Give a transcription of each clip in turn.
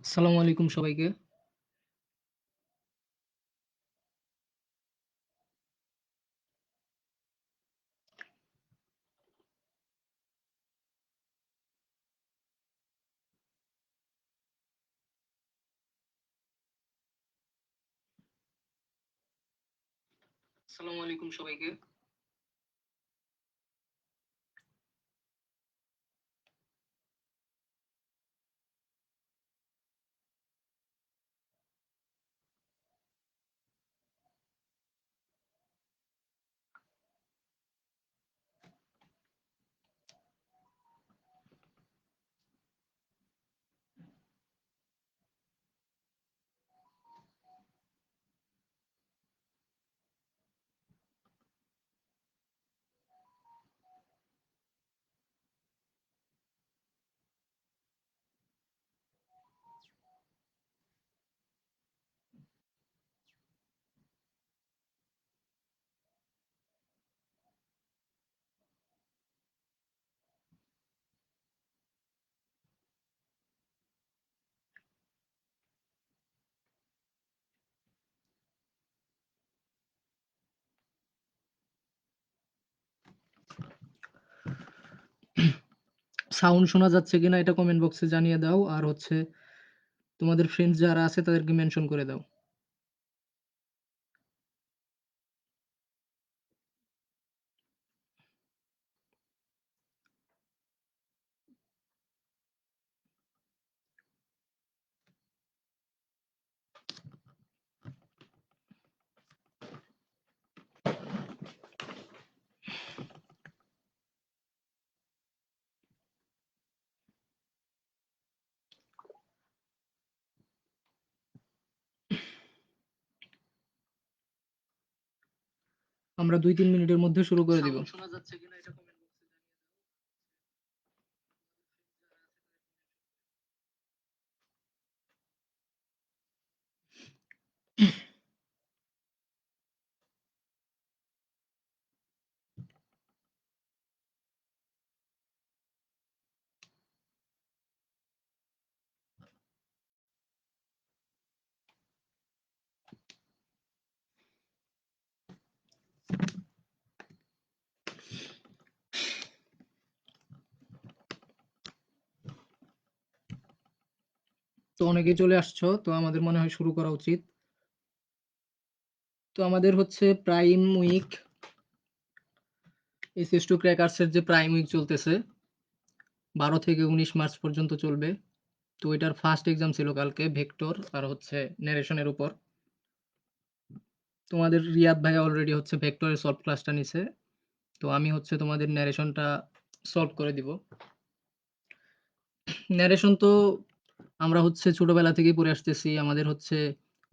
আসসালামু আলাইকুম সবাইকে। আসসালামু আলাইকুম সবাইকে। সাউন্ড শোনা যাচ্ছে কিনা এটা কমেন্ট বক্সে জানিয়ে দাও। আর হচ্ছে তোমাদের ফ্রেন্ডস যারা আছে তাদেরকে মেনশন করে দাও। আমরা ২-৩ মিনিটের মধ্যে শুরু করে দিব। সাউন্ড শোনা যাচ্ছে কিনা এটা কমেন্ট বক্সে জানিয়ে দাও। তো অনেকেই চলে আসছো, তো আমাদের মনে হয় শুরু করা উচিত। তো আমাদের হচ্ছে প্রাইম উইক SS2 ক্র্যাকার্সের যে প্রাইম উইক চলতেছে ১২ থেকে ১৯ মার্চ পর্যন্ত চলবে। তো এটার ফার্স্ট এক্সাম ছিল কালকে ভেক্টর আর হচ্ছে ন্যারেশনের উপর। তোমাদের রিয়াদ ভাই অলরেডি হচ্ছে ভেক্টরের সলভ ক্লাসটা নিছে। তো আমি হচ্ছে তোমাদের ন্যারেশনটা সলভ করে দিব। ন্যারেশন তো আমরা হচ্ছে ছোটবেলা থেকেই পড়ে আসতেছি। আমাদের হচ্ছে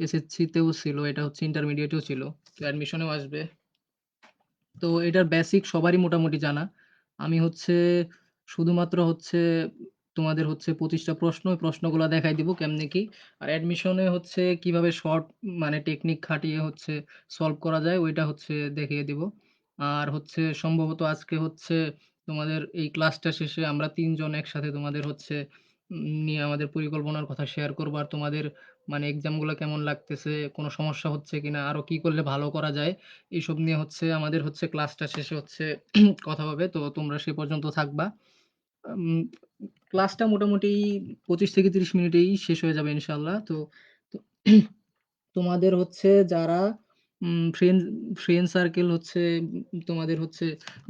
এসএসসি তেও ছিল, এটা হচ্ছে ইন্টারমিডিয়েটেও ছিল। তো অ্যাডমিশনেও আসবে। তো এটার বেসিক সবারই মোটামুটি জানা। আমি হচ্ছে শুধুমাত্র হচ্ছে তোমাদের হচ্ছে ২৫ টা প্রশ্ন, ওই প্রশ্নগুলা দেখাই দিব কেমনে কি। আর অ্যাডমিশনে হচ্ছে কিভাবে শর্ট মানে টেকনিক খাটিয়ে হচ্ছে সলভ করা যায় ওইটা হচ্ছে দেখিয়ে দিব। আর হচ্ছে সম্ভবত আজকে হচ্ছে তোমাদের এই ক্লাসটা শেষে আমরা ৩ জন একসাথে তোমাদের হচ্ছে নিয়ে আমাদের পরিকল্পনার কথা শেয়ার করব। আর তোমাদের মানে এক্সামগুলা কেমন লাগতেছে, কোনো সমস্যা হচ্ছে কিনা, আরো কি করলে ভালো করা যায় এইসব নিয়ে হচ্ছে আমাদের হচ্ছে ক্লাসটা শেষে হচ্ছে কথা হবে। তো তোমরা সে পর্যন্ত থাকবা। উম, ক্লাসটা মোটামুটি ২৫ থেকে ৩০ মিনিটেই শেষ হয়ে যাবে ইনশাল্লাহ। তো তো তোমাদের হচ্ছে যারা ফ্রেন্ড ফ্রেন্ড সার্কেল হচ্ছে তোমাদের হচ্ছে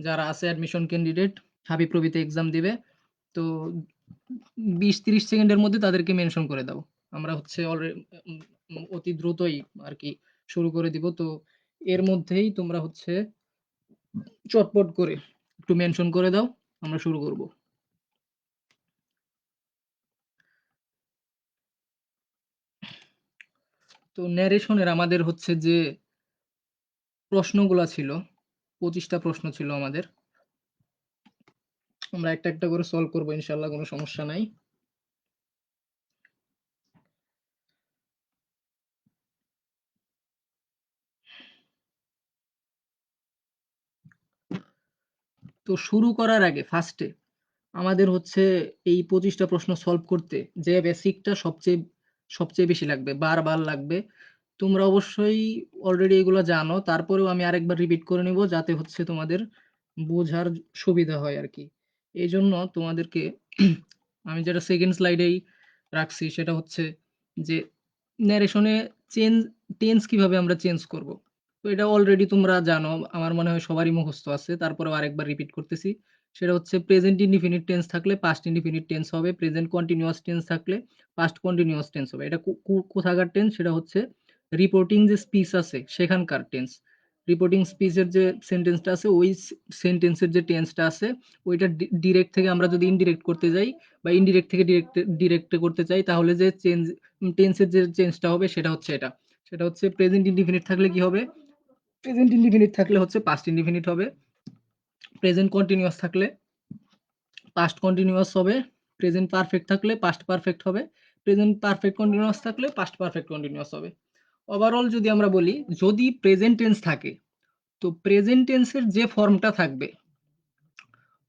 যারা আছে অ্যাডমিশন ক্যান্ডিডেট হাবিপ্রবিতে এক্সাম দিবে, তো ২০-৩০ সেকেন্ডের মধ্যে তাদেরকে মেনশন করে দাও। আমরা হচ্ছে অতি দ্রুতই আর কি শুরু করে দিব। তো এর মধ্যেই তোমরা হচ্ছে চটপট করে একটু মেনশন করে দাও, আমরা শুরু করব। তো ন্যারেশনের আমাদের হচ্ছে যে প্রশ্নগুলা ছিল ২৫টা প্রশ্ন ছিল আমাদের। আমরা একটা একটা করে সলভ করবো ইনশাল্লাহ, কোনো সমস্যা নাই। তো শুরু করার আগে ফার্স্টে আমাদের হচ্ছে এই ২৫ টা প্রশ্ন সলভ করতে যে বেসিকটা সবচেয়ে বেশি লাগবে, বারবার লাগবে। তোমরা অবশ্যই অলরেডি এগুলো জানো। তারপরেও আমি আরেকবার রিপিট করে নিব যাতে হচ্ছে তোমাদের বোঝার সুবিধা হয় আরকি। এজন্য তোমাদেরকে আমি যেটা 2nd স্লাইডেই রাখছি সেটা হচ্ছে যে ন্যারেশনে চেঞ্জ টেন্স কিভাবে আমরা চেঞ্জ করব। তো এটা অলরেডি তোমরা জানো। আমার মনে হয় সবারই মুখস্থ আছে। তারপরেও আরেকবার রিপিট করতেছি। সেটা হচ্ছে প্রেজেন্ট ইনডিফিনিট টেন্স থাকলে পাস্ট ইনডিফিনিট টেন্স হবে। প্রেজেন্ট কন্টিনিউয়াস টেন্স থাকলে পাস্ট কন্টিনিউয়াস টেন্স হবে। এটা কোথাকার টেন্স? সেটা হচ্ছে রিপোর্টিং যে স্পিচ আছে সেখানকার টেন্স। রিপোর্টিং স্পিচের যে সেন্টেন্সটা আছে ওই সেন্টেন্সের যে টেন্সটা আছে ওইটা ডিরেক্ট থেকে আমরা যদি ইনডিরেক্ট করতে যাই বা ইনডিরেক্ট থেকে ডিরেক্টে করতে চাই তাহলে যে টেন্সের যে চেঞ্জটা হবে সেটা হচ্ছে এটা। সেটা হচ্ছে প্রেজেন্ট ইনডিফিনিট থাকলে কি হবে? প্রেজেন্ট ইনডিফিনিট থাকলে হচ্ছে পাস্ট ইনডিফিনিট হবে। প্রেজেন্ট কন্টিনিউয়াস থাকলে পাস্ট কন্টিনিউয়াস হবে। প্রেজেন্ট পারফেক্ট থাকলে পাস্ট পারফেক্ট হবে। প্রেজেন্ট পারফেক্ট কন্টিনিউয়াস থাকলে পাস্ট পারফেক্ট কন্টিনিউয়াস হবে। ওভারঅল যদি আমরা বলি, যদি প্রেজেন্ট টেন্স থাকে তো প্রেজেন্ট টেন্সের যে ফর্মটা থাকবে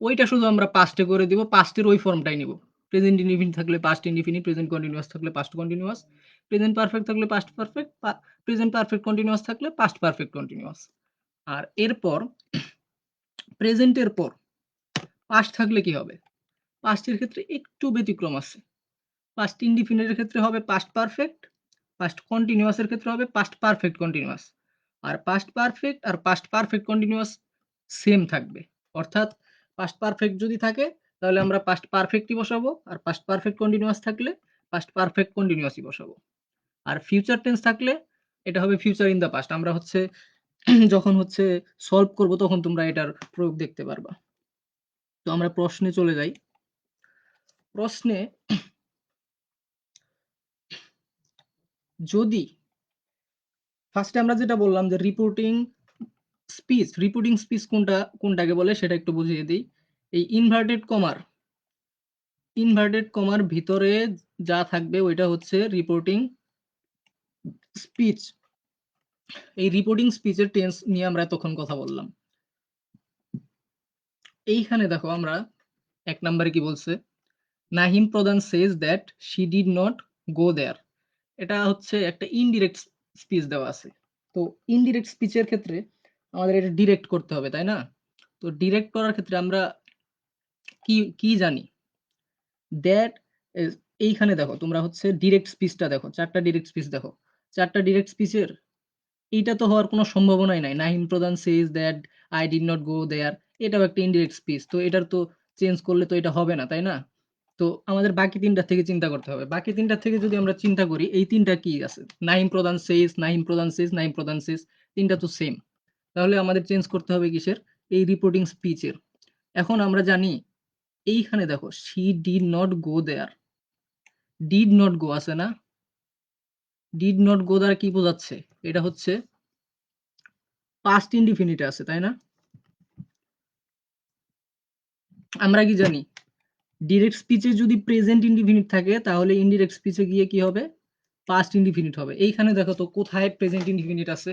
ওইটা শুধু আমরা পাস্টে করে দিব, পাস্টের ওই ফর্মটাই নিব। প্রেজেন্ট ইনডিফিনিট থাকলে পাস্ট ইনডিফিনিট, প্রেজেন্ট কন্টিনিউয়াস থাকলে পাস্ট কন্টিনিউয়াস, প্রেজেন্ট পারফেক্ট থাকলে past perfect, present perfect continuous থাকলে পাস্ট পারফেক্ট কন্টিনিউয়াস। আর এরপর প্রেজেন্টের পর পাস্ট থাকলে কি হবে? পাস্টের ক্ষেত্রে একটু ব্যতিক্রম আছে। পাস্ট ইনডিফিনিটের ক্ষেত্রে হবে পাস্ট পারফেক্ট, পাস্ট কন্টিনিউয়াসের ক্ষেত্রে হবে পাস্ট পারফেক্ট কন্টিনিউয়াস। আর পাস্ট পারফেক্ট আর পাস্ট পারফেক্ট কন্টিনিউয়াস সেম থাকবে। অর্থাৎ পাস্ট পারফেক্ট যদি থাকে তাহলে আমরা পাস্ট পারফেক্টই বসাবো, আর পাস্ট পারফেক্ট কন্টিনিউয়াস থাকলে পাস্ট পারফেক্ট কন্টিনিউয়াসই বসাবো। আর ফিউচার টেন্স থাকলে এটা হবে ফিউচার ইন দ্য পাস্ট। আমরা হচ্ছে যখন হচ্ছে সলভ করব তখন তোমরা এটার প্রয়োগ দেখতে পারবা। তো আমরা প্রশ্নে চলে যাই। প্রশ্নে যদি ফার্স্টে আমরা যেটা বললাম যে রিপোর্টিং স্পিচ কোনটাকে বলে সেটা একটু বুঝিয়ে দিই। এই ইনভার্টেড কমার ভিতরে যা থাকবে ওইটা হচ্ছে রিপোর্টিং স্পিচ। এই রিপোর্টিং স্পিচের টেন্স নিয়ে আমরা এতক্ষণ কথা বললাম। এইখানে দেখো আমরা ১ নাম্বারে কি বলছে? Nahim Pradhan says that she did not go there. এটা হচ্ছে একটা ইনডিরেক্ট স্পিচ দেওয়া আছে। তো ইনডিরেক্ট স্পিচের ক্ষেত্রে আমাদের এটা ডিরেক্ট করতে হবে, তাই না? তো ডিরেক্ট করার ক্ষেত্রে আমরা কি জানি? দ্যাট ইজ এইখানে দেখো তোমরা হচ্ছে ডিরেক্ট স্পিচটা দেখো। ৪ টা ডিরেক্ট স্পিচ দেখো। ৪ টা ডিরেক্ট স্পিচের এইটা তো হওয়ার কোনো সম্ভাবনাই নাই। Nahim Pradhan says that I did not go there. এটাও একটা ইনডিরেক্ট স্পিচ। তো এটার তো চেঞ্জ করলে তো এটা হবে না, তাই না? তো আমাদের বাকি ৩ টা থেকে চিন্তা করতে হবে। বাকি ৩ টা থেকে যদি আমরা চিন্তা করি এই ৩ টা কি আছে? নাহিম প্রধান সেজ, নাহিম প্রধান সেজ, নাহিম প্রধান সেজ ৩ টা তো সেম। তাহলে আমাদের চেঞ্জ করতে হবে কিসের? এই রিপোর্টিং স্পিচের। এখন আমরা জানি এইখানে দেখো she did not go there. Did not go আছে না? ডিড নট গো দ্বারা কি বোঝাচ্ছে? এটা হচ্ছে পাস্ট ইনডিফিনিট আছে, তাই না? আমরা কি জানি? ডিরেক্ট স্পিচে যদি প্রেজেন্ট ইনডিফিনিট থাকে তাহলে ইনডিরেক্ট স্পিচে গিয়ে কি হবে? পাস্ট ইনডিফিনিট হবে। এইখানে দেখো তো কোথায় প্রেজেন্ট ইনডিফিনিট আছে?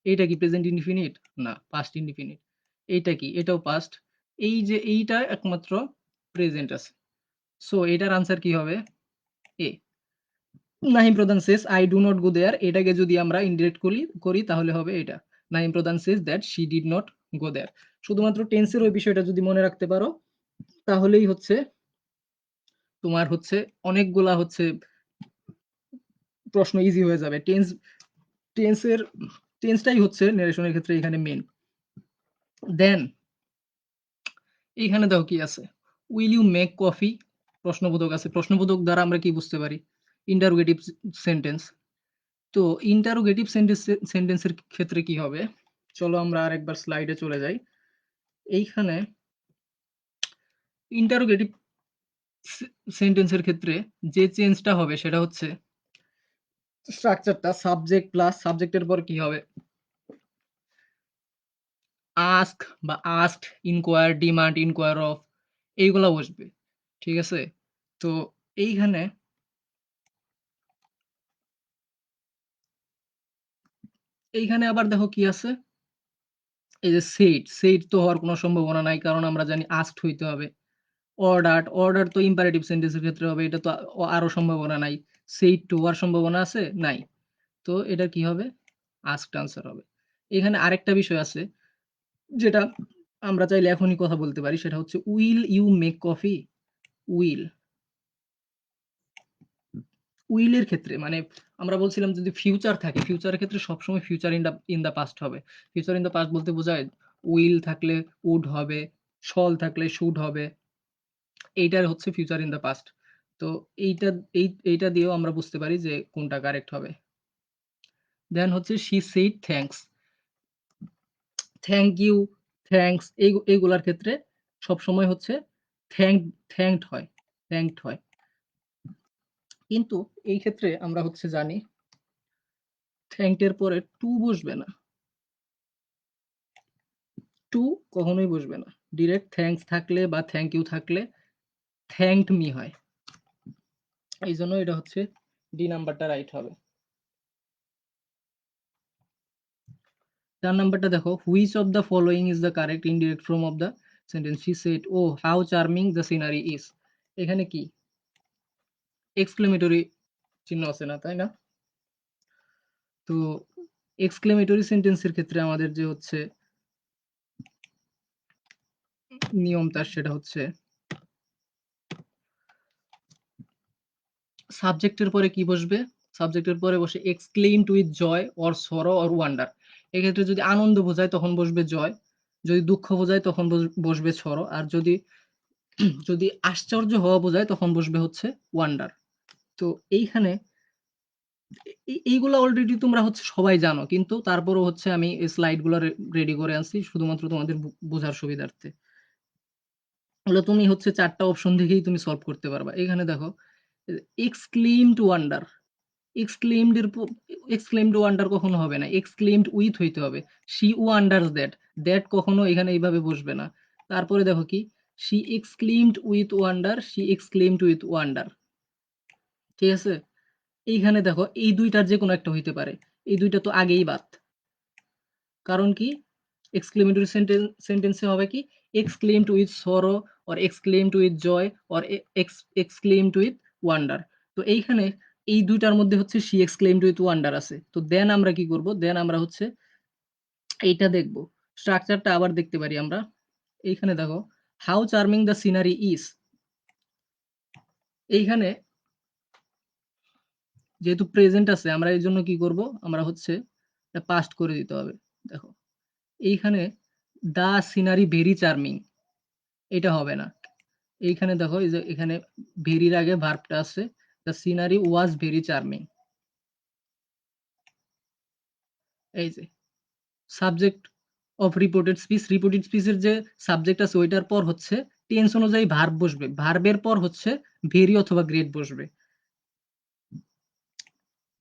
এইটা কি প্রেজেন্ট ইনডিফিনিট? না, পাস্ট ইনডিফিনিট। এইটা কি? এটাও পাস্ট। এই যে এইটা একমাত্র প্রেজেন্ট আছে। সো এটার আনসার কি হবে? A. Nahim Pradhan says I do not go there, এটাকে যদি আমরা ইনডিরেক্ট করি তাহলে হবে এটা। Nahim Pradhan says that she did not go there. শুধুমাত্র টেন্সের ওই বিষয়টা যদি মনে রাখতে পারো তাহলেই হচ্ছে তোমার হচ্ছে অনেকগুলা হচ্ছে প্রশ্ন ইজি হয়ে যাবে। টেন্সের টেন্সটাই হচ্ছে নারেশনের ক্ষেত্রে এখানে মেইন। দেন এইখানে দেখো কি আছে? Will you make coffee? প্রশ্নবোধক আছে। প্রশ্নবোধক দ্বারা আমরা কি বুঝতে পারি? Interrogative sentence. তো ইন্টারোগেটিভ সেন্টেন্সের ক্ষেত্রে কি হবে? চলো আমরা আরেকবার স্লাইডে চলে যাই। এইখানে ইন্টারোগেটিভ সেন্টেন্সের ক্ষেত্রে যে চেঞ্জটা হবে সেটা হচ্ছে স্ট্রাকচারটা সাবজেক্ট প্লাস সাবজেক্টের পর কি হবে? আস্ক বা asked, inquire, demand, inquire of এইগুলা বসবে। ঠিক আছে? তো এইখানে আবার দেখো কি আছে? এই যে সেইড তো হওয়ার কোনো সম্ভাবনা নাই। কারণ আমরা জানি আস্কড হইতে হবে। অর্ডার তো ইম্পারেটিভ সেন্টেন্সের ক্ষেত্রে হবে, এটা তো আরো সম্ভাবনা নাই। সেইড টু হওয়ার সম্ভাবনা আছে? নাই। তো এটা কি হবে? আস্কড আনসার হবে। এখানে আরেকটা বিষয় আছে যেটা আমরা চাইলে এখনই কথা বলতে পারি, সেটা হচ্ছে will you make coffee? Will উইলের ক্ষেত্রে মানে আমরা বলছিলাম যদি ফিউচার থাকে, ফিউচারের ক্ষেত্রে সবসময় ফিউচার ইন দা পাস্ট হবে। ফিউচার ইন দা পাস্ট বলতে বোঝায় উইল থাকলে উড হবে, শল থাকলে শুড হবে। এইটার হচ্ছে ফিউচার ইন দা পাস্ট। তো এইটা এইটা দিয়েও আমরা বুঝতে পারি যে কোনটা কারেক্ট হবে। দেন হচ্ছে she said thanks. Thank you, thanks এইগুলার ক্ষেত্রে সবসময় হচ্ছে থ্যাংক থ্যাংকড হয়, থ্যাংকড হয়। কিন্তু এই ক্ষেত্রে আমরা হচ্ছে জানি থ্যাংকড এর পরে টু বসবে না। টু কখনোই বসবে না। ডিরেক্ট থ্যাংকস থাকলে বা থ্যাংক ইউ থাকলে থ্যাংকড মি হয়। এইজন্য এটা হচ্ছে ডি নাম্বারটা রাইট হবে। ৪ নাম্বারটা দেখো, which of the following is the correct indirect form of the sentence? She said oh how charming the scenery is. এখানে কি এক্সক্লেমেটরি চিহ্ন আছে না, তাই না? তো এক্সক্লেমেটরি সেন্টেন্সের ক্ষেত্রে আমাদের যে হচ্ছে নিয়মটা সেটা হচ্ছে সাবজেক্টের পরে কি বসবে? সাবজেক্টের পরে বসে এক্সক্লেইমড উইথ জয় অর সরো অর ওয়ান্ডার। এক্ষেত্রে যদি আনন্দ বোঝায় তখন বসবে জয়, যদি দুঃখ বোঝায় তখন বসবে সরো, আর যদি যদি আশ্চর্য হওয়া বোঝায় তখন বসবে হচ্ছে ওয়ান্ডার। তো এইখানে এইগুলা অলরেডি তোমরা হচ্ছে সবাই জানো, কিন্তু তারপরও হচ্ছে আমি এই স্লাইডগুলো রেডি করে আনছি শুধুমাত্র তোমাদের বোঝার সুবিধার্থে। হলো তুমি হচ্ছে ৪ টা অপশন দেখেই তুমি সলভ করতে পারবা। এখানে দেখো এক্সক্লেইমড ওয়ান্ডার, এক্সক্লেইমড এর এক্সক্লেইমড ওয়ান্ডার কখনো হবে না, এক্সক্লেইমড উইথ হইতে হবে। শি ওয়ান্ডারস দ্যাট, দ্যাট কখনো এখানে এইভাবে বসবে না। তারপরে দেখো কি she exclaimed with wonder, she exclaimed with wonder. ঠিক আছে? এইখানে দেখো এই দুইটার যে কোনো একটা হইতে পারে, এই দুইটা তো আগেই বাদ। কারণ কি এক্সক্লেমেটরি সেন্টেন্সে হবে কি exclaimed with sorrow or exclaimed with joy or exclaimed with wonder. তো এইখানে এই দুইটার মধ্যে হচ্ছে শি এক্সক্লেমড উইথ ওয়ান্ডার আছে। তো দেন আমরা কি করব? দেন আমরা হচ্ছে এইটা দেখব, স্ট্রাকচারটা আবার দেখতে পারি আমরা। এইখানে দেখো how charming the scenery is. এইখানে যেহেতু প্রেজেন্ট আছে আমরা এই জন্য কি করব? আমরা হচ্ছে পাস্ট করে দিতে হবে। দেখো এইখানে দা সিনারি ভেরি চার্মিং, এটা হবে না। এইখানে দেখো এই যে এখানে ভেরির আগে ভার্বটা আছে, the scenery was very charming. এই যে subject of reported speech, reported স্পিচের যে সাবজেক্ট আছে ওইটার পর হচ্ছে টেন্স অনুযায়ী ভার্ব বসবে, ভার্বের পর হচ্ছে ভেরি অথবা গ্রেট বসবে।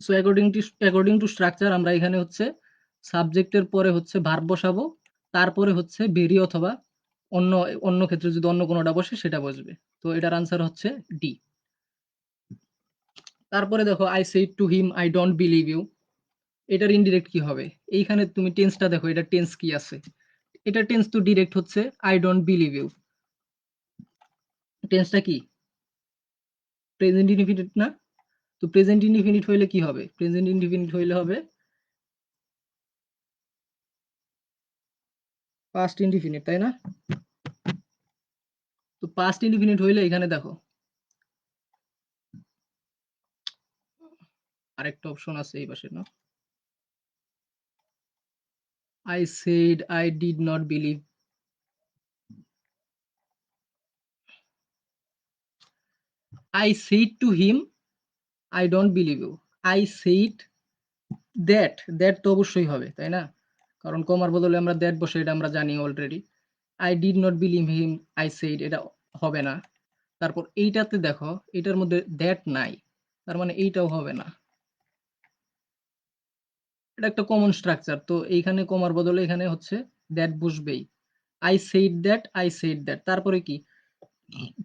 সো অ্যাকর্ডিং টু স্ট্রাকচার আমরা এখানে হচ্ছে সাবজেক্টের পরে হচ্ছে ভার্ব বসাবো, তারপরে হচ্ছে ভেরি অথবা অন্য অন্য ক্ষেত্রে যদি অন্য কোনোটা বসে সেটা বসবে। তো এটার আনসার হচ্ছে ডি। তারপরে দেখো I said to him I don't believe you, এটার ইনডিরেক্ট কি হবে? এইখানে তুমি টেন্সটা দেখো, এটা টেন্স কি আছে? এটা টেন্স তো ডিরেক্ট হচ্ছে আই ডোন্ট বিলিভ ইউ। টেন্সটা কি? প্রেজেন্ট ইনডিফিনিট না? তো প্রেজেন্ট ইনডিফিনিট হইলে কি হবে? প্রেজেন্ট ইনডিফিনিট হইলে হবে পাস্ট ইনডিফিনিট, তাই না? তো পাস্ট ইনডিফিনিট হইলে এখানে দেখো আরেকটা অপশন আছে এই পাশে না, I said I did not believe. I said to him I don't believe you. I said that, that তো অবশ্যই হবে, তাই না? কারণ কমার বদলে আমরা দ্যাট বসে, এটা আমরা জানি already. I did not believe him I said, এটা হবে না। তারপর এইটাতে দেখো এটার মধ্যে দ্যাট নাই, তার মানে এইটাও হবে না। এটা একটা কমন স্ট্রাকচার, তো এইখানে কমার বদলে এখানে হচ্ছে দ্যাট বসবেই। I said that, I said that, তারপরে কি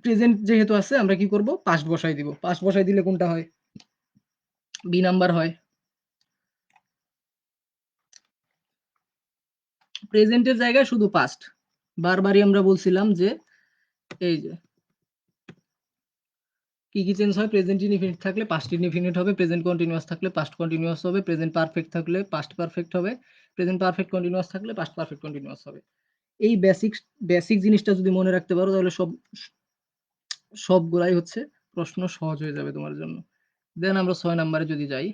প্রেজেন্ট যেহেতু আছে আমরা কি করব? পাস্ট বসাই দিব। পাস্ট বসাই দিলে কোনটা হয়? বি নাম্বার হয়। প্রেজেন্টের জায়গায় শুধু পাস্ট। বারবারই আমরা বলছিলাম যে এই যে কি কি চেঞ্জ হয়? প্রেজেন্ট ইনডিফিনিট থাকলে পাস্ট ইনডিফিনিট হবে, প্রেজেন্ট কন্টিনিউয়াস থাকলে পাস্ট কন্টিনিউয়াস হবে, প্রেজেন্ট পারফেক্ট থাকলে পাস্ট পারফেক্ট হবে, প্রেজেন্ট পারফেক্ট কন্টিনিউয়াস থাকলে পাস্ট পারফেক্ট কন্টিনিউয়াস হবে। এই বেসিক জিনিসটা যদি মনে রাখতে পারো তাহলে সবগুলাই হচ্ছে প্রশ্ন সহজ হয়ে যাবে তোমার জন্য। দেন আমরা 6 নাম্বারে যদি যাই,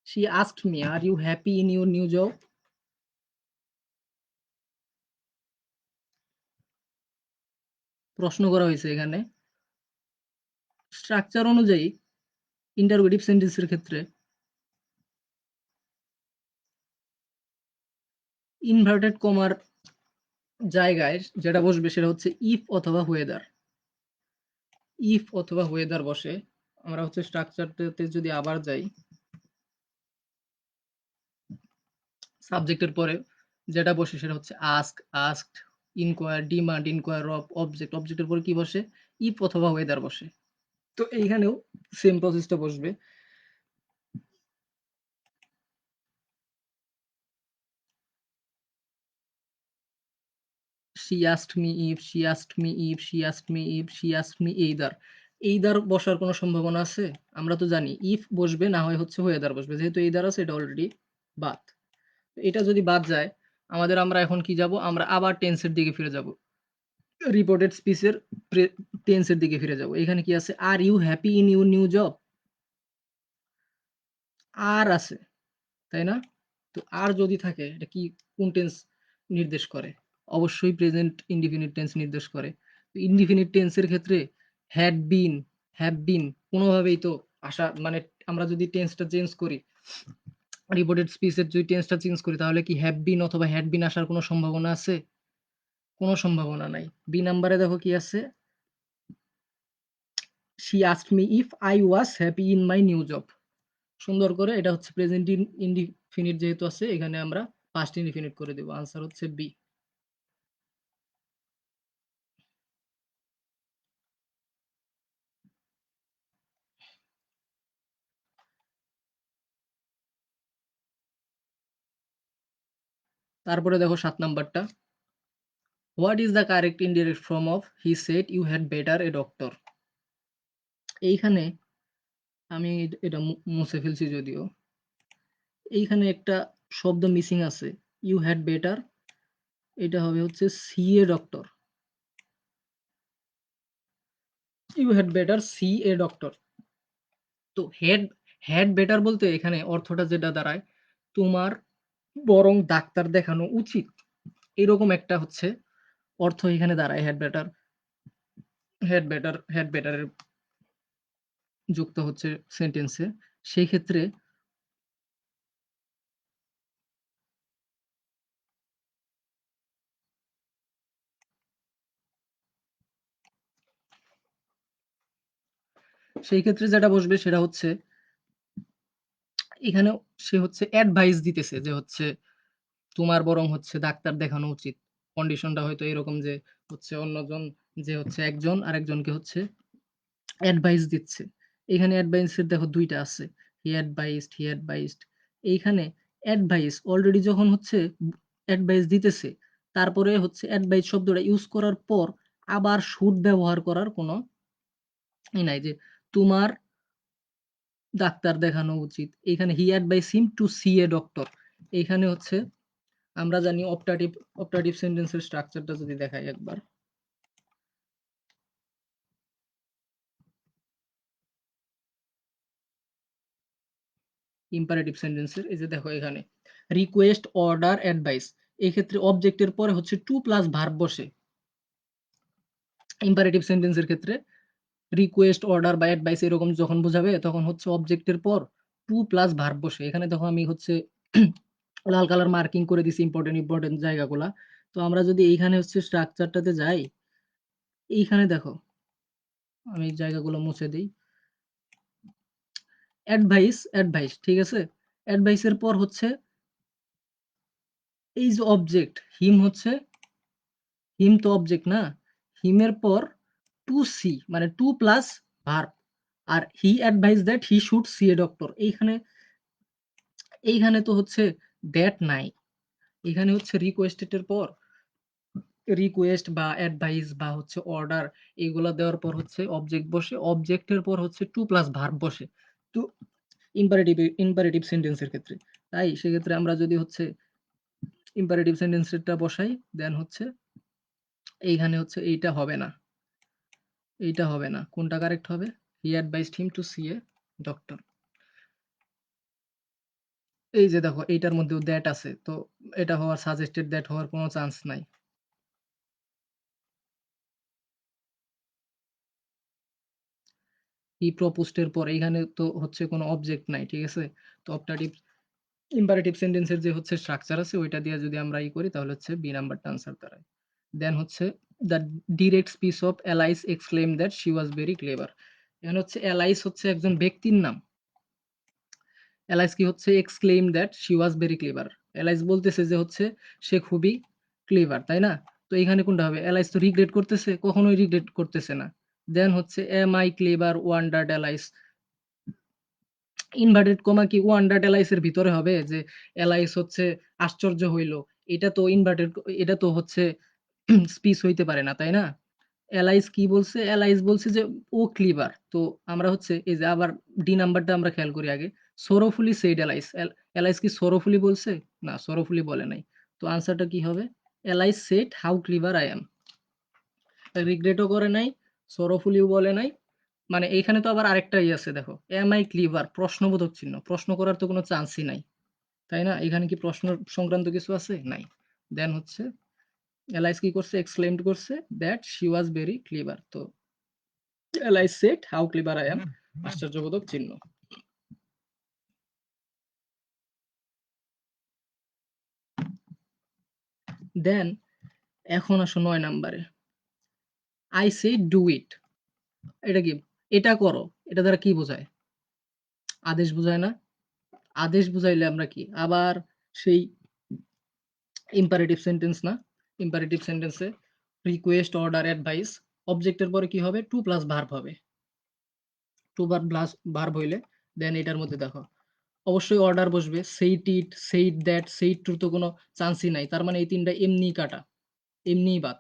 she asked me, are you happy in your new job? প্রশ্ন করা হয়েছে এখানে। স্ট্রাকচার অনুযায়ী ইন্টারোগেটিভ সেন্টেন্সের ক্ষেত্রে ইনভার্টেড কমার জায়গায় যেটা বসবে সেটা হচ্ছে ইফ অথবা হোয়েদার। ইফ অথবা হোয়েদার বসে। আমরা হচ্ছে স্ট্রাকচারটাতে যদি আবার যাই, সাবজেক্টের পরে যেটা বসে সেটা হচ্ছে ask, asked, inquire, demand, inquire of, object, অবজেক্টের পরে কি বসে? ইফ অথবা ওয়েদার বসে। তো এইখানেও সেম প্রসেসটা বসবে। she asked me if, she asked me if, she asked me if, she asked me either. either বসার কোনো সম্ভাবনা আছে? আমরা তো জানি if বসবে, না হয় হচ্ছে ওয়েদার বসবে। যেহেতু either আছে এটা অলরেডি বাদ। এটা যদি বাদ যায় আমরা এখন কি যাব? আমরা আবার টেন্সের দিকে ফিরে যাব। রিপোর্টেড স্পিচের টেন্সের দিকে ফিরে যাব। এখানে কি আছে? Are you happy in your new job? আর আছে, তাই না? তো আর যদি থাকে এটা কি কোন টেন্স নির্দেশ করে? অবশ্যই প্রেজেন্ট ইনডিফিনিট টেন্স নির্দেশ করে। তো ইনডিফিনিট টেন্সের ক্ষেত্রে হ্যাড বিন, হ্যাভ বিন কোনোভাবেই তো আসা, মানে আমরা যদি টেন্সটা চেঞ্জ করি, রিপোর্টেড স্পিচের যদি টেন্সটা চেঞ্জ করি তাহলে কি হ্যাভ বিন অথবা হ্যাড বিন আসার কোনো সম্ভাবনা আছে? কোনো সম্ভাবনা নাই। বি নাম্বারে দেখো কি আছে? she asked me if I was happy in my new job. সুন্দর করে এটা হচ্ছে প্রেজেন্ট ইনডিফিনিট যেহেতু আছে এখানে আমরা পাস্ট ইনডিফিনিট করে দেব। আনসার হচ্ছে বি। তারপরে দেখো 7 নাম্বারটা, what is the correct indirect form of he said you had better a doctor? এইখানে আমি এটা মুছে ফেলছি যদিও। এইখানে একটা শব্দ মিসিং আছে, ইউ হ্যাড বেটার, এটা হবে হচ্ছে see a doctor. You had better see a doctor. তো হ্যাড বেটার বলতে এখানে অর্থটা যেটা দাঁড়ায়, তোমার বরং ডাক্তার দেখানো উচিত, এরকম একটা হচ্ছে অর্থ এখানে দাঁড়ায়। হেড বেটারের যুক্ত হচ্ছে সেন্টেন্সে। সেই ক্ষেত্রে যেটা বসবে সেটা হচ্ছে এখানে সে হচ্ছে অ্যাডভাইস দিতেছে যে হচ্ছে তোমার বরং হচ্ছে ডাক্তার দেখানো উচিত। কন্ডিশনটা হয়তো এরকম যে হচ্ছে অন্যজন, যে হচ্ছে একজন আরেকজনকে হচ্ছে অ্যাডভাইস দিচ্ছে। এখানে অ্যাডভাইসের দেখো ২ টা আছে। He advised. এইখানে অ্যাডভাইস অলরেডি যখন হচ্ছে অ্যাডভাইস দিতেছে, তারপরে হচ্ছে অ্যাডভাইস শব্দটা ইউজ করার পর আবার শুড ব্যবহার করার কোনো নাই যে তোমার ডাক্তার দেখানো উচিত। এখানে he advise him to see a doctor. এইখানে হচ্ছে আমরা জানি অপটাটিভ সেন্টেন্সের স্ট্রাকচারটা যদি দেখাই একবার, ইম্পারেটিভ সেন্টেন্সের এই যে দেখো এখানে রিকোয়েস্ট, অর্ডার, অ্যাডভাইস, এই ক্ষেত্রে অবজেক্টের পরে হচ্ছে টু প্লাস ভার্ব বসে। ইম্পারেটিভ সেন্টেন্সের ক্ষেত্রে রিকোয়েস্ট, অর্ডার বা অ্যাডভাইস এরকম যখন বোঝাবে তখন হচ্ছে অবজেক্টের পর টু প্লাস ভার্ব বসে। এখানে দেখো আমি হচ্ছে লাল কালার মার্কিং করে দিছি ইম্পর্টেন্ট জায়গাগুলা। তো আমরা যদি এইখানে হচ্ছে স্ট্রাকচারটাতে যাই, এইখানে দেখো আমি জায়গাগুলো মুছে দিই। অ্যাডভাইস ঠিক আছে। অ্যাডভাইসের পর হচ্ছে এই যে অবজেক্ট হিম হচ্ছে, হিম তো অবজেক্ট না, হিমের পর টু সি মানে টু প্লাস ভার্ব। আর he advise that he should see a doctor. এইখানে তো হচ্ছে দ্যাট নাই, এখানে হচ্ছে রিকোয়েস্টেড এর পর রিকোয়েস্ট বা অ্যাডভাইস বা হচ্ছে অর্ডার এগুলা দেওয়ার পর হচ্ছে অবজেক্ট বসে। অবজেক্টের পর হচ্ছে টু প্লাস ভার্ব বসে। তো ইম্পারেটিভ সেন্টেন্সের ক্ষেত্রে। তাই সেক্ষেত্রে আমরা যদি হচ্ছে ইম্পারেটিভ সেন্টেন্সেরটা বসাই, দেন হচ্ছে এইখানে হচ্ছে এইটা হবে না। এইটা হবে না। কোনটা কারেক্ট হবে? He advised him to see a doctor. এই যে দেখো এইটার মধ্যেও দ্যাট আছে। তো এটা হওয়ার সাজেস্টেড দ্যাট হওয়ার কোনো চান্স নাই। হি প্রপোজড এর পর এইখানে তো হচ্ছে কোনো অবজেক্ট নাই। ঠিক আছে? তো অপটাটিভ ইম্পারেটিভ সেন্টেন্সের যে হচ্ছে স্ট্রাকচার আছে ওইটা দিয়ে যদি আমরা করি তাহলে হচ্ছে বি নাম্বারটা আনসার দাঁড়ায়। দেন হচ্ছে the direct speech of Alice exclaim that she was very clever. এখানে হচ্ছে অ্যালাইস হচ্ছে একজন ব্যক্তির নাম। অ্যালাইস কি হচ্ছে exclaim that she was very clever. Alice বলতেছে যে হচ্ছে সে খুবই ক্লেভার, তাই না? তো এখানে কোনটা হবে? অ্যালাইস তো রিগ্রেট করতেছে, কখনোই রিগ্রেট করতেছে না। দেন হচ্ছে am I clever wondered Alice. Inverted comma কি ওয়ান্ডার্ড অ্যালাইস এর ভিতরে হবে যে অ্যালাইস হচ্ছে আশ্চর্য হইল? এটা তো ইনভার্টেড, এটা তো হচ্ছে স্পিচ হইতে পারে না, তাই না? অ্যালাইস কি বলছে? অ্যালাইস বলছে যে ও ক্লিভার। তো আমরা হচ্ছে এই যে আবার ডি নাম্বারটা আমরা খেয়াল করি আগে। সরোফুলি সেইড অ্যালাইস। অ্যালাইস কি সরোফুলি বলছে? না, সরোফুলি বলে নাই। তো আনসারটা কি হবে? Alice said how clever I am. রিগ্রেটও করে নাই, সরোফুলিও বলে নাই। মানে এইখানে তো আবার আরেকটা আছে দেখো, এম আই ক্লিভার প্রশ্নবোধক চিহ্ন। প্রশ্ন করার তো কোনো চান্সই নাই, তাই না? এখানে কি প্রশ্ন সংক্রান্ত কিছু আছে? নাই। দেন হচ্ছে অ্যালাইস কি করছে? এক্সক্লেমড করছে that she was very clever. তো Alice said how clever I am, আশ্চর্যবোধক চিহ্ন। দেন এখন আসো ৯ নাম্বারে। I say do it. এটা কি? এটা করো। এটা দ্বারা কি বোঝায়? আদেশ বোঝায় না? আদেশ বুঝাইলে আমরা কি আবার সেই ইম্পারেটিভ সেন্টেন্স না? ইম্পারেটিভ সেন্টেন্সে রিকোয়েস্ট, অর্ডার, অ্যাডভাইস, অবজেক্টের পরে কি হবে? টু প্লাস ভার্ব হবে। টু বার প্লাস ভার্ব হইলে দেন এটার মধ্যে দেখো অবশ্যই অর্ডার বসবে। সেইট ইট, সেইট দ্যাট, সেইট টুর তো কোনো চান্সই নাই। তার মানে এই তিনটা এমনিই কাটা, এমনিই বাদ।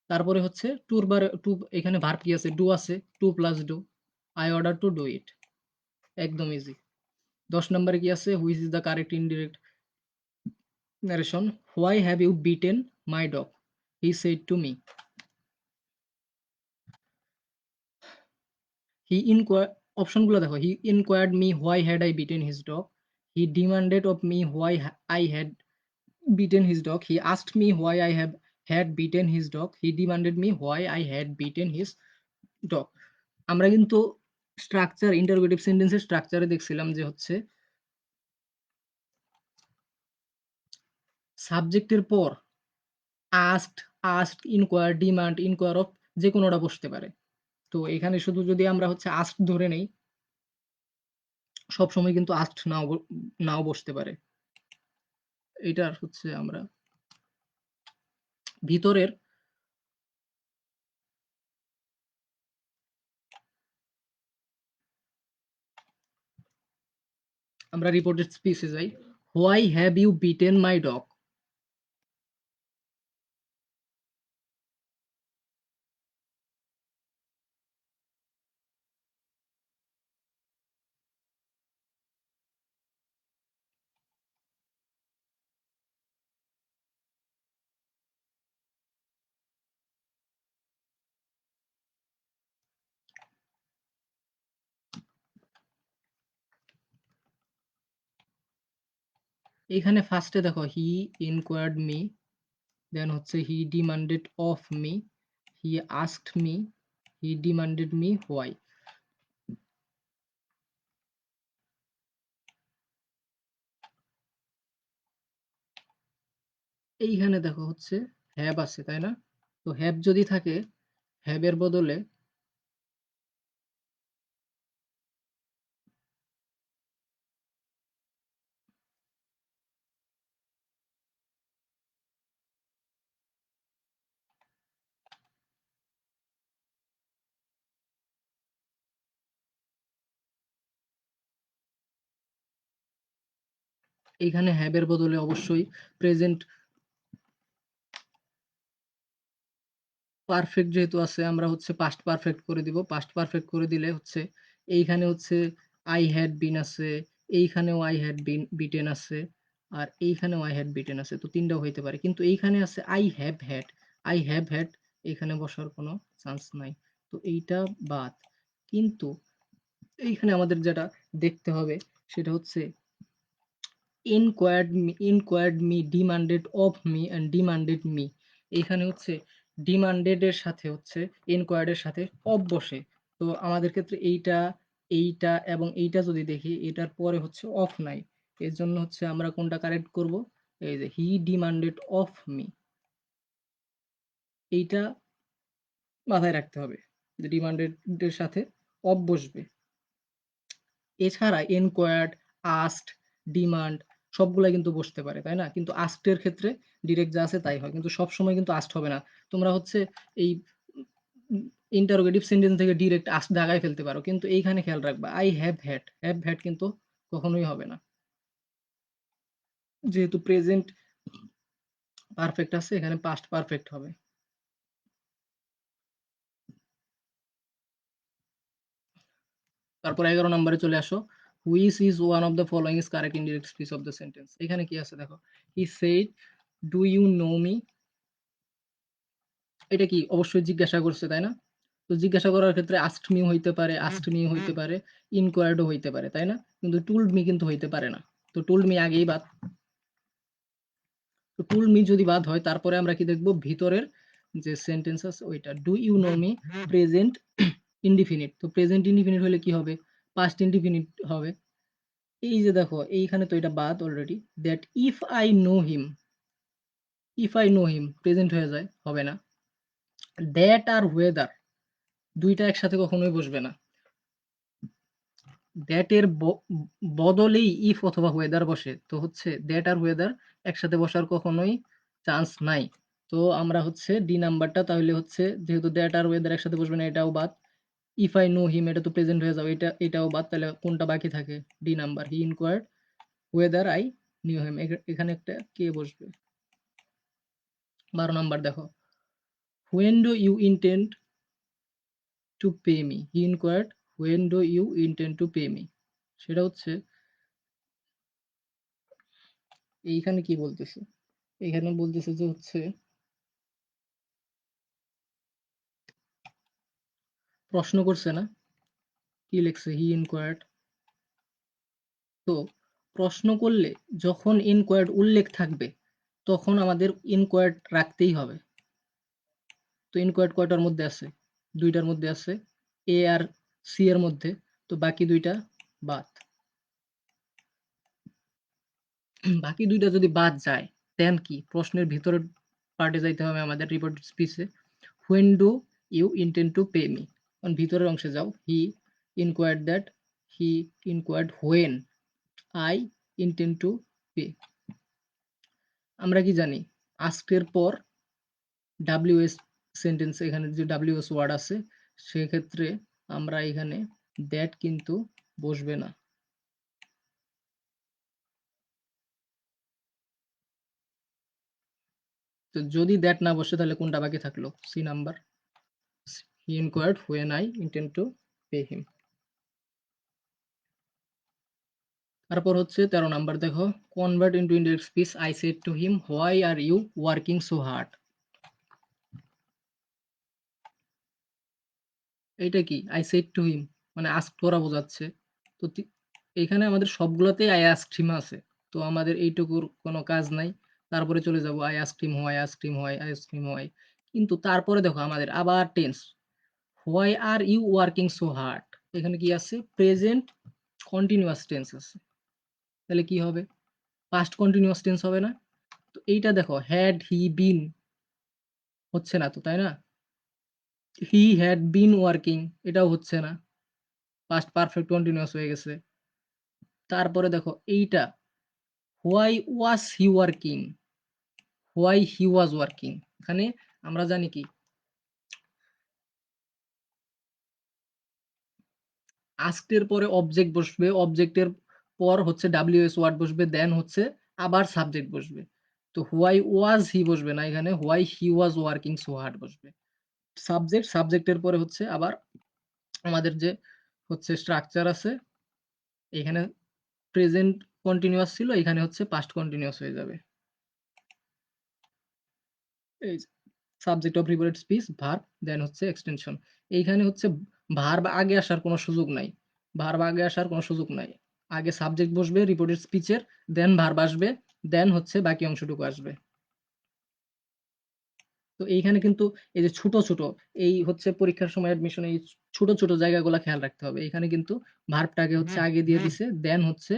তারপরে হচ্ছে টুর বার টু, এখানে ভার্ব কি আছে? ডু আছে। To plus do, I order to do it. একদম ইজি। ১০ নম্বরে কি আছে? Which is the correct indirect narration? Why have you beaten my dog? He said to me. He inquired, অপশনগুলো দেখো। He inquired me why had I beaten his dog. He demanded of me why I had beaten his dog. He asked me why I have had beaten his dog. He demanded me why I had beaten his dog. আমরা কিন্তু structure, interrogative সেন্টেন্সের স্ট্রাকচারে দেখছিলাম যে হচ্ছে সাবজেক্টের পর asked, asked, inquire, demand, inquire of যে কোনোটা বসতে পারে। তো এখানে শুধু যদি আমরা হচ্ছে আস্কড ধরে নেই, সবসময় কিন্তু আস্কড নাও নাও বসতে পারে। এটার হচ্ছে আমরা ভিতরের আমরা রিপোর্টেড স্পিচে যাই। Why have you beaten my dog? এখানে ফার্স্টে দেখো হি ইনকোয়ার্ড মি, দেন হচ্ছে he demanded of me, he asked me, he demanded me why. এইখানে দেখো হচ্ছে হ্যাভ আছে, তাই না? তো হ্যাভ যদি থাকে, হ্যাভের বদলে এইখানে হ্যাভের বদলে অবশ্যই প্রেজেন্ট পারফেক্ট যেহেতু আছে আমরা হচ্ছে পাস্ট পারফেক্ট করে দিব। পাস্ট পারফেক্ট করে দিলে হচ্ছে এইখানে হচ্ছে I had been আছে, এইখানেও I had been beaten আছে, আর এইখানেও I had beaten আছে। তো ৩ টাও হইতে পারে। কিন্তু এইখানে আছে I have had, I have had এখানে বসার কোনো চান্স নাই। তো এইটা বাদ। কিন্তু এইখানে আমাদের যেটা দেখতে হবে সেটা হচ্ছে inquired me, demanded of me and demanded me। এইখানে হচ্ছে demanded এর সাথে হচ্ছে inquired এর সাথে of বসে। তো আমাদের ক্ষেত্রে এইটা, এইটা এবং এইটা যদি দেখি এটার পরে হচ্ছে of নাই। এর জন্য হচ্ছে আমরা কোনটা কারেক্ট করব? এই যে he demanded of me। এইটা মাথায় রাখতে হবে যে demanded এর সাথে of বসবে। এছাড়া enquired, asked, demand সবগুলাই কিন্তু বসতে পারে, তাই না? কিন্তু asked এর ক্ষেত্রে ডিরেক্ট যা আছে তাই হয়। কিন্তু সবসময় কিন্তু asked হবে না। তোমরা হচ্ছে এই ইন্টারোগেটিভ সেন্টেন্স থেকে ডিরেক্ট asked দাগায় ফেলতে পারো। কিন্তু এইখানে খেয়াল রাখবা I have had, have had কিন্তু কখনোই হবে না। যেহেতু প্রেজেন্ট পারফেক্ট আছে এখানে পাস্ট পারফেক্ট হবে। তারপর ১১ নম্বরে চলে আসো। Which is one of the following is correct indirect speech of the sentence. এখানে কি আছে দেখো। He said do you know me. এটা কি অবশ্যই জিজ্ঞাসা করছে, তাই না? তো জিজ্ঞাসা করার ক্ষেত্রে asked me হইতে পারে, asked me হইতে পারে, inquired ও হইতে পারে, তাই না? কিন্তু told me কিন্তু হইতে পারে না। তো told me আগেই বাদ। তো told me যদি বাদ হয় তারপরে আমরা কি দেখব ভিতরের যে সেন্টেন্স আছে ওইটা do you know me present indefinite. তো প্রেজেন্ট ইনডিফিনিট হলে কি হবে? পাস্ট ইনডিফিনিট হবে। এই যে দেখো এইখানে তো এটা বাদ already. That if I know him, if I know him present হয়ে যায়, হবে না। দ্যাট আর ওয়েদার দুইটা একসাথে কখনোই বসবে না। দ্যাট এর বদলেই ইফ অথবা ওয়েদার বসে। তো হচ্ছে দ্যাট আর ওয়েদার একসাথে বসার কখনোই চান্স নাই। তো আমরা হচ্ছে ডি নাম্বারটা তাহলে হচ্ছে যেহেতু দ্যাট আর ওয়েদার একসাথে বসবে না এটাও বাদ। ইফ আই নো হিম এটা তো প্রেজেন্ট হয়ে যাবে, এটাও বাদ। তাহলে কোনটা বাকি থাকে? D number, he inquired whether I knew him. এখানে একটা কে বসবে? 12 নাম্বার দেখো। When do you intend to pay me, he inquired when do you intend to pay me. সেটা হচ্ছে এইখানে কি বলতেছে? এখানে বলতেছে যে হচ্ছে প্রশ্ন করছে না? কি লিখছে? হি ইনকোয়ার্ড। তো প্রশ্ন করলে যখন ইনকোয়ার্ড উল্লেখ থাকবে তখন আমাদের ইনকোয়ার্ড রাখতেই হবে। তো ইনকোয়ার্ড কয়টার মধ্যে আছে? দুইটার মধ্যে আছে, এ আর সি এর মধ্যে। তো বাকি দুইটা বাদ। বাকি দুইটা যদি বাদ যায় দেন কি প্রশ্নের ভিতরের পার্টে যাইতে হবে আমাদের রিপোর্ট স্পিচে। When do you intend to pay me, ভিতরের অংশে যাও। He inquired that, he inquired when I intend to pay. আমরা কি জানি আস্কের পর ডাব্লিউএস সেন্টেন্স, এখানে যে ডাব্লিউএস ওয়ার্ড আছে সেক্ষেত্রে আমরা এখানে দ্যাট কিন্তু বসবে না। তো যদি দ্যাট না বসে তাহলে কোনটা বাকি থাকলো? C number, he inquired when I intend to pay him. তারপর হচ্ছে 13 নাম্বার দেখো। Convert into indirect speech I said to him why are you working so hard. এইটা কি? আই সেড টু হিম মানে আস্ক করা বোঝাচ্ছে। তো এখানে আমাদের সবগুলোতেই আই আস্কড হিম আছে। তো আমাদের এইটুকুর কোনো কাজ নাই। তারপরে চলে যাব I asked him why, asked him why, I asked him why. কিন্তু তারপরে দেখো আমাদের আবার tense. Why are you working so hard, এখানে কি আছে? প্রেজেন্ট কন্টিনিউয়াস টেন্স আছে। তাহলে কি হবে? পাস্ট কন্টিনিউয়াস টেন্স হবে না? তো এইটা দেখো হ্যাড হি বিন হচ্ছে না তো, তাই না? হি হ্যাড বিন ওয়ার্কিং এটাও হচ্ছে না, পাস্ট পারফেক্ট কন্টিনিউয়াস হয়ে গেছে। তারপরে দেখো এইটা why was he working, why he was working. এখানে আমরা জানি কি আস্কের পরে অবজেক্ট বসবে, অবজেক্টের পর হচ্ছে ডাব্লিউএস ওয়ার্ড বসবে, দেন হচ্ছে আবার সাবজেক্ট বসবে। তো হোয়াই ওয়াজ হি বসবে না, এখানে why he was working so hard বসবে। সাবজেক্টের পরে হচ্ছে আবার আমাদের যে হচ্ছে স্ট্রাকচার আছে, এখানে প্রেজেন্ট কন্টিনিউয়াস ছিল, এখানে হচ্ছে পাস্ট কন্টিনিউয়াস হয়ে যাবে। এই subject of reported speech, verb, then হচ্ছে এক্সটেনশন। এইখানে হচ্ছে ভার্ব আগে আসার কোনো সুযোগ নাই। ভার্ব আগে আসার কোনো সুযোগ নাই। আগে সাবজেক্ট বসবে রিপোর্টেড স্পিচের, দেন ভার্ব আসবে, দেন হচ্ছে বাকি অংশটুকু আসবে। তো এইখানে কিন্তু এই যে ছোট, ছোট এই হচ্ছে পরীক্ষার সময় অ্যাডমিশনে এই ছোট, ছোট জায়গাগুলা খেয়াল রাখতে হবে। এখানে কিন্তু ভার্বটাকে হচ্ছে আগে দিয়ে দিছে, দেন হচ্ছে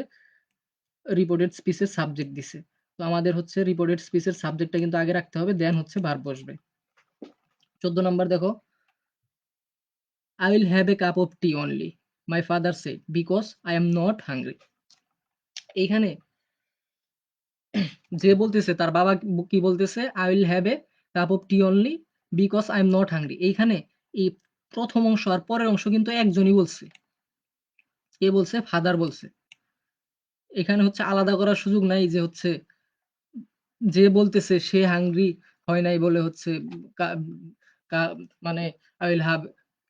রিপোর্টেড স্পিচের সাবজেক্ট দিছে। তো আমাদের হচ্ছে রিপোর্টেড স্পিচের সাবজেক্টটা কিন্তু আগে রাখতে হবে, দেন হচ্ছে ভার্ব বসবে। 14 নাম্বার দেখো, I will have a cup of tea only, my father said, because I am not hungry. এইখানে যে বলতেছে তার বাবা কি বলতেছে, I will have a cup of tea only because I am not hungry। এইখানে এই প্রথম অংশ আর পরের অংশ কিন্তু একজনই বলছে। কে বলছে? ফাদার বলছে। এখানে হচ্ছে আলাদা করার সুযোগ নাই যে হচ্ছে যে বলতেছে সে হাংরি হয় নাই বলে হচ্ছে কা- মানে I will have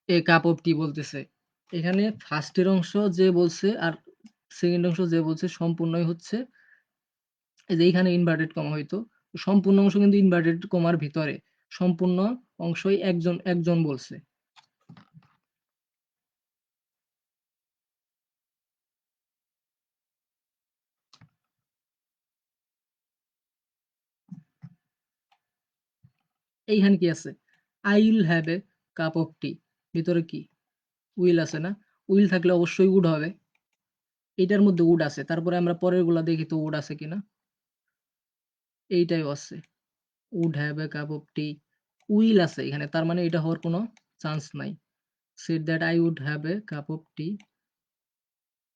a cup of tea বলতেছে। এখানে ফার্স্টের অংশ যে বলছে আর সেকেন্ড অংশ যে বলছে সম্পূর্ণই হচ্ছে এই যে এইখানে ইনভার্টেড কমা হইতো, সম্পূর্ণ অংশ কিন্তু ইনভার্টেড কমার ভিতরে, সম্পূর্ণ অংশই একজন একজন বলছে। এইখানে কি আছে? I will have a cup of tea, ভিতরে কি উইল আছে না? উইল থাকলে অবশ্যই উড হবে, এটার মধ্যে উড আছে। তারপরে আমরা পরের গুলা দেখি তো উড আছে কিনা। এইটাই আছে, would have a cup of tea, will আছে এখানে, তার মানে এটা হওয়ার কোনো চান্স নাই। Said that I would have a cup of tea,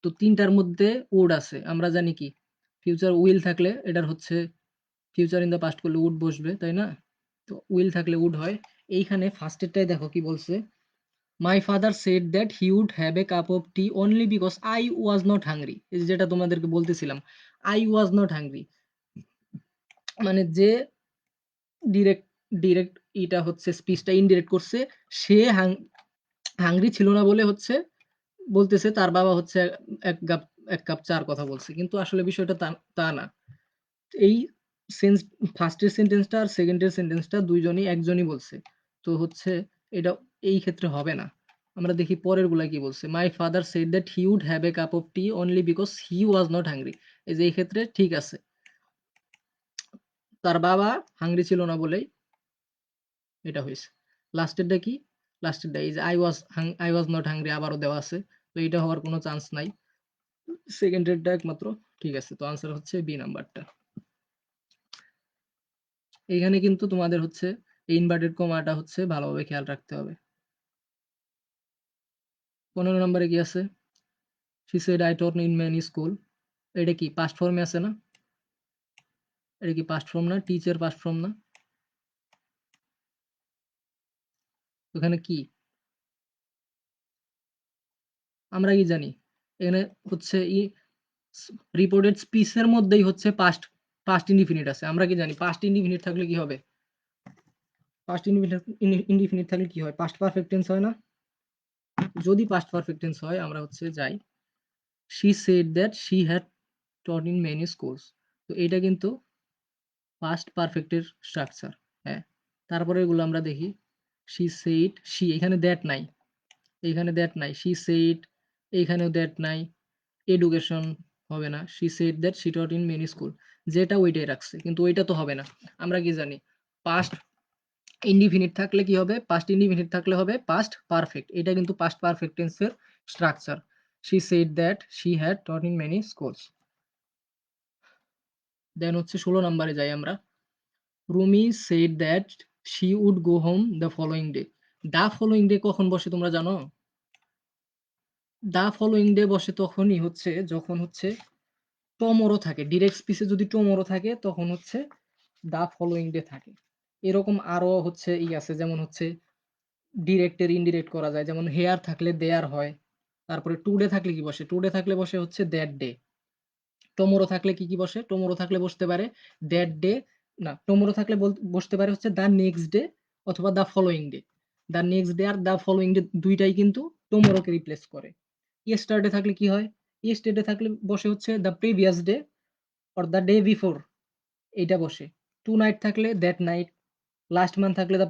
তো তিনটার মধ্যে উড আছে। আমরা জানি কি ফিউচার উইল থাকলে এটার হচ্ছে ফিউচার ইন দ্য পাস্ট করলে উড বসবে, তাই না? তো উইল থাকলে উড হয়। এইখানে ফার্স্টেরটাই দেখো কি বলছে, my father said that he would have a cup of tea only because I was not hungry. যেটা তোমাদেরকে বলতেছিলাম, আই ওয়াজ নট হাংরি, মানে যে ডিরেক্ট ডিরেক্ট এটা হচ্ছে স্পিচটা ইনডিরেক্ট করছে, সে হাংরি ছিল না বলে হচ্ছে বলতেছে তার বাবা হচ্ছে এক কাপ চার কথা বলছে, কিন্তু আসলে বিষয়টা তা তা না। এই সেন্স ফার্স্টের সেন্টেন্সটা আর সেকেন্ডের সেন্টেন্সটা দুইজনই একজনই বলছে, তো হচ্ছে এটা এই ক্ষেত্রে হবে না। আমরা দেখি পরের গুলা কি বলছে, my father said that he would have a cup of tea only because he was not hungry. এই যে এই ক্ষেত্রে ঠিক আছে, তার বাবা হাংরি ছিল না বলেই এটা হয়েছে। লাস্টেরটা কি? লাস্টেরটা এই যে আই ওয়াজ নট হাংরি আবারও দেওয়া আছে, তো এটা হওয়ার কোনো চান্স নাই। সেকেন্ডেরটা একমাত্র ঠিক আছে, তো আনসার হচ্ছে বি নাম্বারটা। এইখানে কিন্তু তোমাদের হচ্ছে ইনভার্টেড কমাটা হচ্ছে ভালোভাবে খেয়াল রাখতে হবে। 15 নম্বরে কি আছে? She said I taught in many school, এটা কি পাস্ট ফর্মে আছে না? এটা কি পাস্ট ফর্ম না? টিচার পাস্ট ফর্ম না? ওখানে কি আমরা কি জানি? এখানে হচ্ছে রিপোর্টেড স্পিচের মধ্যেই হচ্ছে পাস্ট পাস্ট ইনডিফিনিট আছে। আমরা কি জানি পাস্ট ইনডিফিনিট থাকলে কি হবে? পাস্ট ইনডিফিনিট থাকলে কি হয়? পাস্ট পারফেক্ট টেন্স হয় না? যদি পাস্ট পারফেক্ট টেন্স হয় আমরা হচ্ছে যাই, she said that she had taught in many schools, তো এটা কিন্তু পাস্ট পারফেক্টের স্ট্রাকচার। হ্যাঁ, তারপরে এগুলো আমরা দেখি, শি সেইড, শি এখানে দ্যাট নাই, এখানে দ্যাট নাই, শি সেইড এইখানেও দ্যাট নাই, এডুকেশন হবে না, she said that she taught in many school, যেটা ওইটাই রাখছে, কিন্তু ওইটা তো হবে না। আমরা কি জানি পাস্ট ইনডিফিনিট থাকলে কি হবে? পাস্ট ইনডিফিনিট থাকলে হবে পাস্ট পারফেক্ট, এটা কিন্তু পাস্ট পারফেক্ট টেন্সের structure. She said that she had taught in many schools. Then হচ্ছে 16 নম্বরে যাই আমরা, Rumi said that she would go home the following day. the following day কখন বসে তোমরা জানো? the following day বসে তখনই হচ্ছে যখন হচ্ছে টমোরো থাকে, ডিরেক্ট স্পিচে যদি টমোরো থাকে তখন হচ্ছে the following day থাকে। এরকম আরো হচ্ছে আছে, যেমন হচ্ছে ডিরেক্টের ইনডিরেক্ট করা যায়, যেমন হেয়ার থাকলে দেয়ার হয়। তারপরে টুডে থাকলে কি বসে? টুডে থাকলে বসে হচ্ছে দ্যাট ডে। টমোরো থাকলে কি বসে? টমোরো থাকলে বসতে পারে দ্যাট ডে, না টমোরো থাকলে বসতে পারে হচ্ছে দ্য নেক্সট ডে অথবা the following day. The next day are the following day দুইটাই কিন্তু টুমরোকে রিপ্লেস করে। ইয়েস্টারডে থাকলে কি হয়? ইয়েস্টারডে থাকলে বসে হচ্ছে the previous day or the day before, এইটা বসে। টু নাইট থাকলে দ্যাট নাইট, লাস্ট মান্থ থাকলে the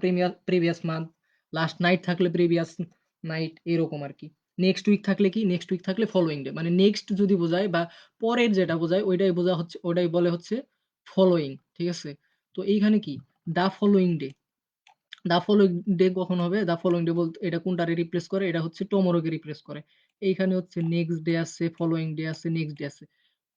previous month, last night থাকলে প্রিভিয়াস নাইট, এরকম আর কি। নেক্সট উইক থাকলে কি? নেক্সট উইক থাকলে ফলোইং ডে, মানে নেক্সট যদি বোঝায় বা পরের যেটা বোঝায় ওইটাই বোঝা হচ্ছে, ওটাই বলে হচ্ছে ফলোইং, ঠিক আছে? তো এইখানে কি the following day, the following day কখন হবে? দ্য ফলোইং ডে বলতে এটা কোনটারে রিপ্লেস করে? এটা হচ্ছে টুমরোকে রিপ্লেস করে। এইখানে হচ্ছে নেক্সট ডে আছে, ফলোইং ডে আছে, নেক্সট ডে আছে।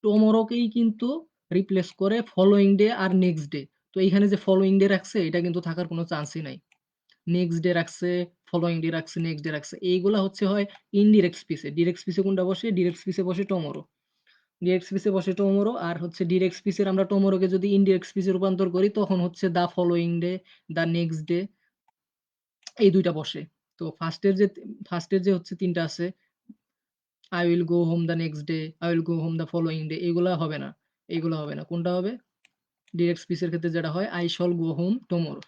টুমরোকেই কিন্তু রিপ্লেস করে ফলোইং ডে আর নেক্সট ডে। তো এইখানে যে ফলোইং ডে রাখছে এটা কিন্তু থাকার কোনো চান্সই নাই। নেক্সট ডে রাখছে, ফলোইং ডে রাখছে, নেক্সট ডে রাখছে, এইগুলা হচ্ছে হয় ইনডিরেক্ট স্পিচে। ডিরেক্ট স্পিচে কোনটা বসে? ডিরেক্ট স্পিচে বসে টুমরো। ডিরেক্ট স্পিচে বসে টুমরো, আর হচ্ছে ডিরেক্ট স্পিচের আমরা টুমরোকে যদি ইনডিরেক্ট স্পিচে রূপান্তর করি তখন হচ্ছে the following day, the next day, এই দুইটা বসে। তো ফার্স্টের যে হচ্ছে তিনটা আছে, I will go home the next day, I will go home the following day, এগুলা হবে না। এগুলো হবে না। কোনটা হবে? ডিরেক্ট স্পিচের ক্ষেত্রে যেটা হয় I shall go home tomorrow,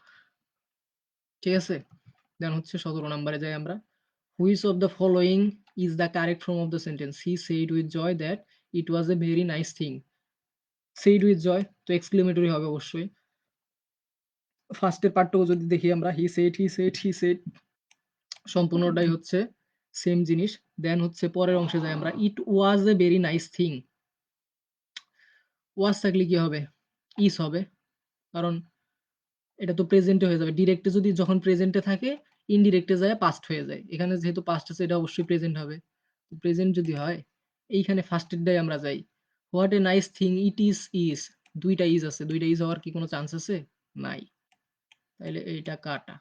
ঠিক আছে? দেন হচ্ছে 17 নম্বরে যাই আমরা। Which of the following is the correct form of the sentence? He said with joy that it was a very nice thing. Said with joy তো exclamatory হবে অবশ্যই। ফার্স্টের পার্টটুকু যদি দেখি আমরা, হি সেড সম্পূর্ণটাই হচ্ছে সেম জিনিস। দেন হচ্ছে পরের অংশে যাই আমরা, ইট was a very nice thing. ওয়াজ থাকলে কি হবে? ইজ হবে, কারণ এটা তো প্রেজেন্টে হয়ে যাবে। ডিরেক্টে যদি যখন প্রেজেন্টে থাকে, ইনডিরেক্টে যায় পাস্ট হয়ে যায়। এখানে যেহেতু পাস্ট আছে এটা অবশ্যই প্রেজেন্ট হবে। প্রেজেন্ট যদি হয়, এইখানে ফার্স্টেরটাই আমরা যাই। What a nice thing it is. দুইটা ইজ আছে, দুইটা ইজ হওয়ার কি কোনো চান্স আছে? নাই। তাইলে এইটা কাটা।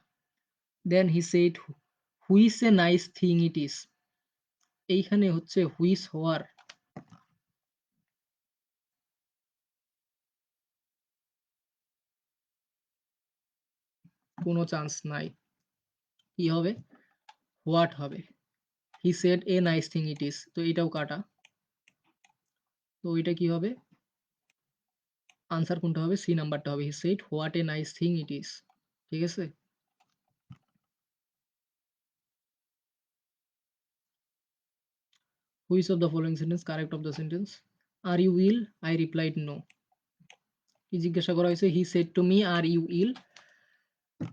Then he said which a nice thing it is. এইখানে হচ্ছে হুইচ হওয়ার কোনো চান্স নাই। কি হবে? হোয়াট হবে। He shed A nice thing it is, তো এটাও কাটা। তো ওইটা কি হবে? আনসার কোনটা হবে? সি নাম্বারটা হবে। He said what a nice thing it is, ঠিক আছে? Which of the following sentence correct of the sentence? Are you will, I replied no. কি জিজ্ঞাসা করা হয়েছে? He said to me are you will.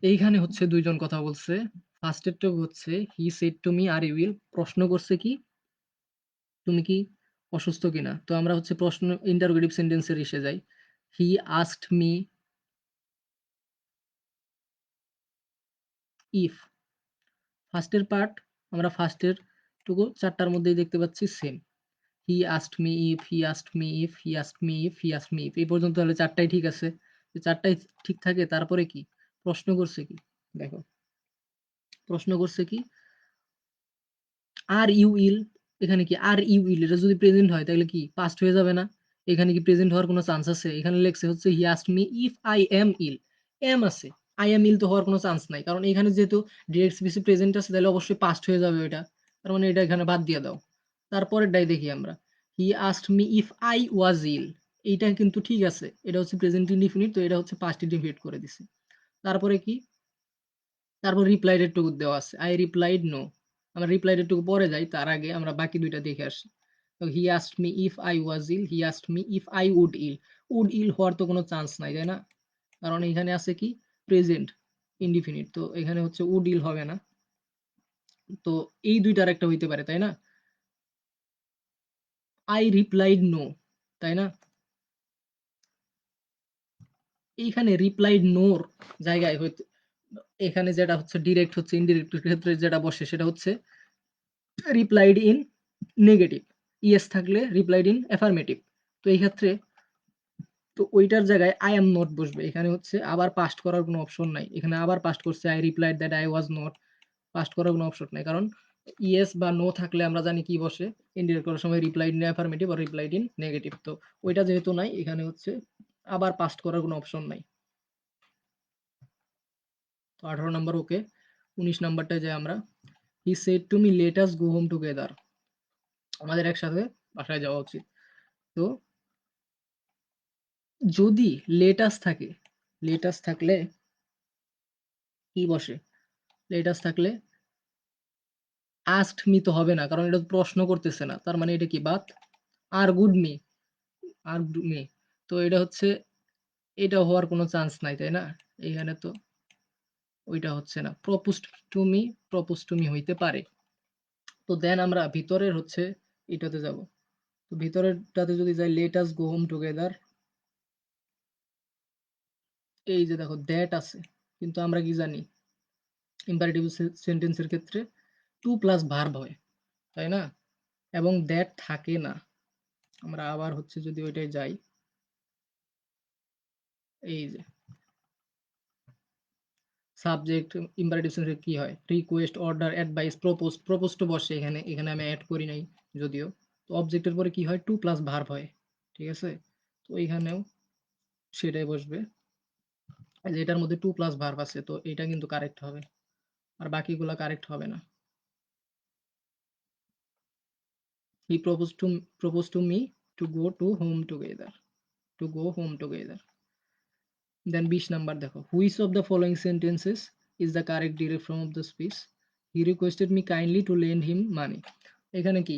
এইখানে হচ্ছে দুইজন কথা বলছে। ফার্স্টেরটা হচ্ছে he said to me are you will, প্রশ্ন করছে কি তুমি কি অসুস্থ কিনা। তো আমরা হচ্ছে প্রশ্ন ইন্টারোগেটিভ সেন্টেন্সের এসে যাই। হি আস্কড মি ইফ। ফার্স্টের পার্ট আমরা ফার্স্টের টুকু চারটার মধ্যেই দেখতে পাচ্ছি same. He asked me if, he asked me if, he asked me if, he asked me if, এই পর্যন্ত তাহলে চারটাই ঠিক আছে। চারটাই ঠিক থাকে, তারপরে কি প্রশ্ন করছে কি? দেখো প্রশ্ন করছে কি? Are you ill. এখানে কি আর ইউ ইল, এটা যদি প্রেজেন্ট হয় তাহলে কি পাস্ট হয়ে যাবে না? এখানে কি প্রেজেন্ট হওয়ার কোনো চান্স আছে? এখানে লেখছে হচ্ছে he asked me if I am ill. Am আছে, আই এম ইল তো হওয়ার কোনো চান্স নাই, কারণ এখানে যেহেতু ডিরেক্ট স্পিচে প্রেজেন্ট আছে তাহলে অবশ্যই পাস্ট হয়ে যাবে ওইটা। তার মানে এটা এখানে বাদ দিয়ে দাও। তারপরেরটাই দেখি আমরা, he asked me if I was ill. এইটা কিন্তু ঠিক আছে, এটা হচ্ছে প্রেজেন্ট ইনডিফিনিট, তো এটা হচ্ছে পাস্ট ইনডিফিনিট করে দিছে। তারপরে কি? তারপর রিপ্লাইড এর টুকু দেওয়া আছে, আই রিপ্লাইড নো। আমরা রিপ্লাইড এর টুকু পরে যাই, তার আগে আমরা বাকি দুইটা দেখে আসি। তো he asked me if I was ill, he asked me if I would ill. Would ill হওয়ার তো কোনো চান্স নাই, তাই না? কারণ এখানে আছে কি প্রেজেন্ট ইনডিফিনিট, তো এখানে হচ্ছে উড ইল হবে না। তো এই দুইটার একটা হইতে পারে, তাই না? আই রিপ্লাইড নো, তাই না? এইখানে রিপ্লাইড নোর জায়গায় হইতে, এখানে যেটা হচ্ছে ডিরেক্ট হচ্ছে ইনডিরেক্ট ক্ষেত্রে যেটা বসে সেটা হচ্ছে রিপ্লাইড ইন নেগেটিভ। ইয়েস থাকলে রিপ্লাইড ইন অ্যাফার্মেটিভ। তো এই ক্ষেত্রে তো ওইটার জায়গায় আই এম নট বসবে। এখানে হচ্ছে আবার পাস্ট করার কোনো অপশন নাই। এখানে আবার পাস্ট করছে I replied that I was not, past করার কোনো অপশন নাই, কারণ ইয়েস বা নো থাকলে আমরা জানি কি বসে ইনডিরেক্ট করার সময় রিপ্লাইড ইন অ্যাফার্মেটিভ আর রিপ্লাইড ইন নেগেটিভ। তো ওইটা যেহেতু নাই, এখানে হচ্ছে আবার পাস্ট করার কোনো অপশন নাই। তো 18 নাম্বার ওকে। 19 নাম্বারটায় যাই আমরা। হি said to me let us go home together. আমাদের একসাথে বাসায় যাওয়া উচিত। তো যদি লেটাস থাকে, লেটাস থাকলে কি বসে? লেট আস থাকলে আস্কড মি তো হবে না, কারণ এটা তো প্রশ্ন করতেছে না। তার মানে এটা কি বাত? আর গুড মি, আর মি। তো এটা হচ্ছে, এটা হওয়ার কোনো চান্স নাই, তাই না? এইখানে তো ওইটা হচ্ছে না। Proposed to me, propose to me হইতে পারে। তো দেন আমরা ভিতরের হচ্ছে এটাতে যাব। তো ভিতরেরটাতে যদি যাই, লেট আস গো হোম টুগেদার। এই যে দেখো দ্যাট আছে, কিন্তু আমরা কি জানি ইম্পারেটিভ সেন্টেন্সের ক্ষেত্রে টু প্লাস ভার্ব হয়, তাই না? এবং দ্যাট থাকে না। আমরা আবার হচ্ছে যদি ওইটাই যাই, এই যে সাবজেক্ট ইম্পারেটিভ সেন্সে কি হয়? Request, order, advice, propose. Propose তো বসে এখানে, এখানে আমি অ্যাড করি নাই যদিও। তো অবজেক্টের পরে কি হয়? টু প্লাস ভার্ব হয়, ঠিক আছে? তো এইখানেও সেটাই বসবে। এই যে এটার মধ্যে টু প্লাস ভার্ব আছে, তো এটা কিন্তু কারেক্ট হবে, আর বাকিগুলা কারেক্ট হবে না। He propose to me to go to home together, to go home together. Then 20 number দেখো, which of the following sentences is the correct direct form of the speech? He requested me kindly to lend him money. এখানে কি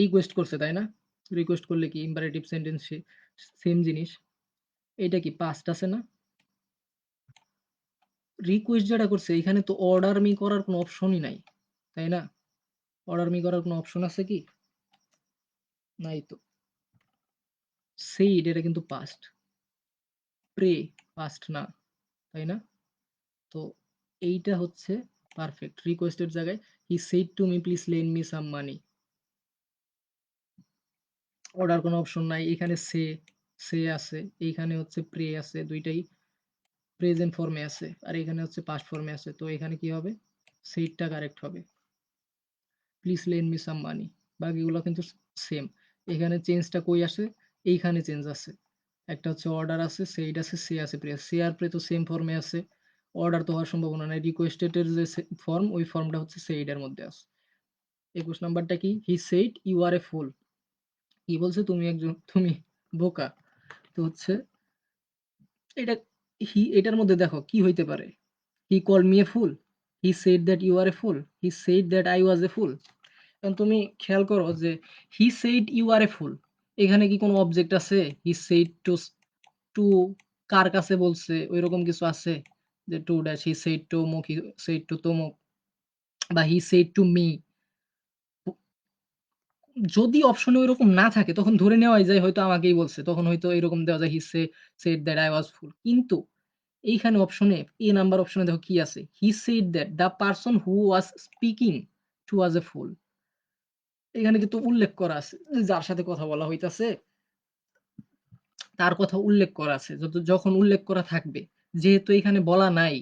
request করছে, তাই না? Request করলে কি imperative sentence same জিনিস। এটা কি পাস্ট আছে না? রিকোয়েস্ট যেটা করছে এখানে তো অর্ডার মি করার কোনো অপশনই নাই, তাই না? অর্ডার মি করার কোনো অপশন আছে কি? নাই তো। সেইড এটা কিন্তু পাস্ট, প্রে পাস্ট না, তাই না? তো এইটা হচ্ছে পারফেক্ট। রিকোয়েস্টের জায়গায় he said to me please lend me some money. Order কোনো অপশন নাই এখানে। সে আছে, এইখানে হচ্ছে প্রে আছে, দুইটাই প্রেজেন্ট ফর্মে আছে, আর এখানে হচ্ছে পাস্ট ফর্মে আছে। তো এখানে কি হবে? সেইডটা কারেক্ট হবে, প্লিজ লেন্ড মি সাম মানি। বাকিগুলো কিন্তু সেম। এখানে চেঞ্জটা কই আসে? এইখানে চেঞ্জ আছে। একটা হচ্ছে অর্ডার আছে, সেইড আছে, সে আছে, প্রে। সে আর প্রে তো সেম ফর্মে আছে, অর্ডার তো হওয়ার সম্ভাবনা নাই। রিকোয়েস্টেড এর যে ফর্ম, ওই ফর্মটা হচ্ছে সেইড এর মধ্যে আছে। 21 নাম্বারটা কি? He said you are a ফুল। কি বলছে? তুমি একজন, তুমি বোকা। তো হচ্ছে এটা, এটার মধ্যে দেখো কি হইতে পারে? He called me a fool, he said that you are a fool, he said that I was a fool. এখন তুমি খেয়াল করো যে he said you are a fool, এখানে কি কোনো অবজেক্ট আছে? হি সেইড টু, টু কার কাছে বলছে ওইরকম কিছু আছে? যে to dash he said to অমুক, হি সেইড টু তমুক, বা হি সেইড টু মি। যদি অপশনে ওইরকম না থাকে তখন ধরে নেওয়াই যায় হয়তো আমাকেই বলছে, তখন হয়তো এরকম দেওয়া যায় he said that I was fool. কিন্তু এইখানে অপশনে, এ নাম্বার অপশনে দেখো কি আছে? He said that the person who was speaking to was a fool. এখানে কিন্তু উল্লেখ করা আছে যে যার সাথে কথা বলা হইতাছে তার কথা উল্লেখ করা আছে। যখন উল্লেখ করা থাকবে, যেহেতু এখানে বলা নাই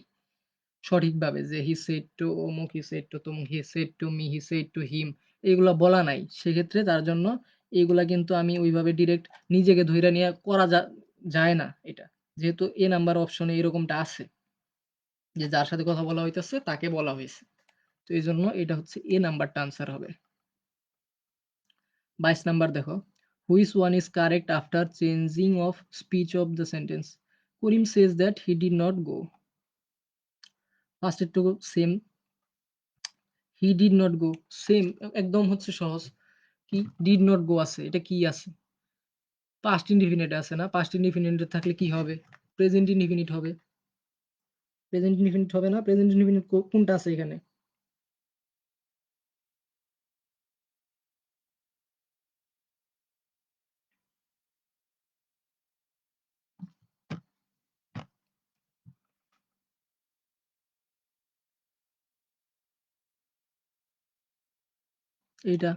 সঠিকভাবে যে হি সেড টু অমুক, হি সেড টু তমুক, হি said to me, he said to হিম, এগুলা বলা নাই। সেক্ষেত্রে তার জন্য এগুলা কিন্তু আমি ওইভাবে ডিরেক্ট নিজেকে ধইরা নিয়ে করা যায় না এটা। যেহেতু এ নাম্বার অপশনে এরকমটা আছে যে যার সাথে কথা বলা হইতেছে তাকে বলা হয়েছে। তো এইজন্য এটা হচ্ছে এ নাম্বারটা আনসার হবে। 22 নাম্বার দেখো, which one is correct after changing of speech of the sentence? Karim says that he did not go. First টুকু same, he did not go same, একদম হচ্ছে সহজ। কি ডিড নট গো আছে, এটা কি আছে? পাস্ট ইনডিফিনিট আছে না? পাস্ট ইনডিফিনিট থাকলে কি হবে? প্রেজেন্ট ইনডিফিনিট হবে। প্রেজেন্ট ইনডিফিনিট হবে না? প্রেজেন্ট ইনডিফিনিট কোনটা আছে এখানে? এইটা।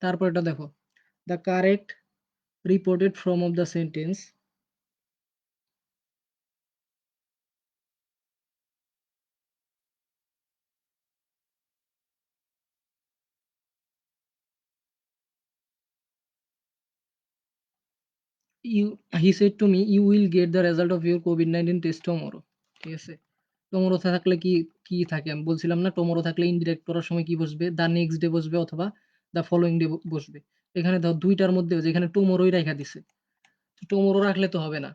তারপর এটা দেখো, the correct reported form of the sentence, you, he said to me you will get the result of your কোভিড-19 টেস্ট টুমরো। ঠিক আছে? টুমরো থাকলে কি কি থাকে? আমি বলছিলাম না টুমরো থাকলে ইনডিরেক্ট করার সময় কি বসবে? দ্য নেক্সট ডে বসবে অথবা দ্য ফলোইং ডে বসবে। এখানে ধর দুইটার মধ্যে যেখানে টুমরোই রাইখা দিছে। টুমরো রাখলে তো হবে না।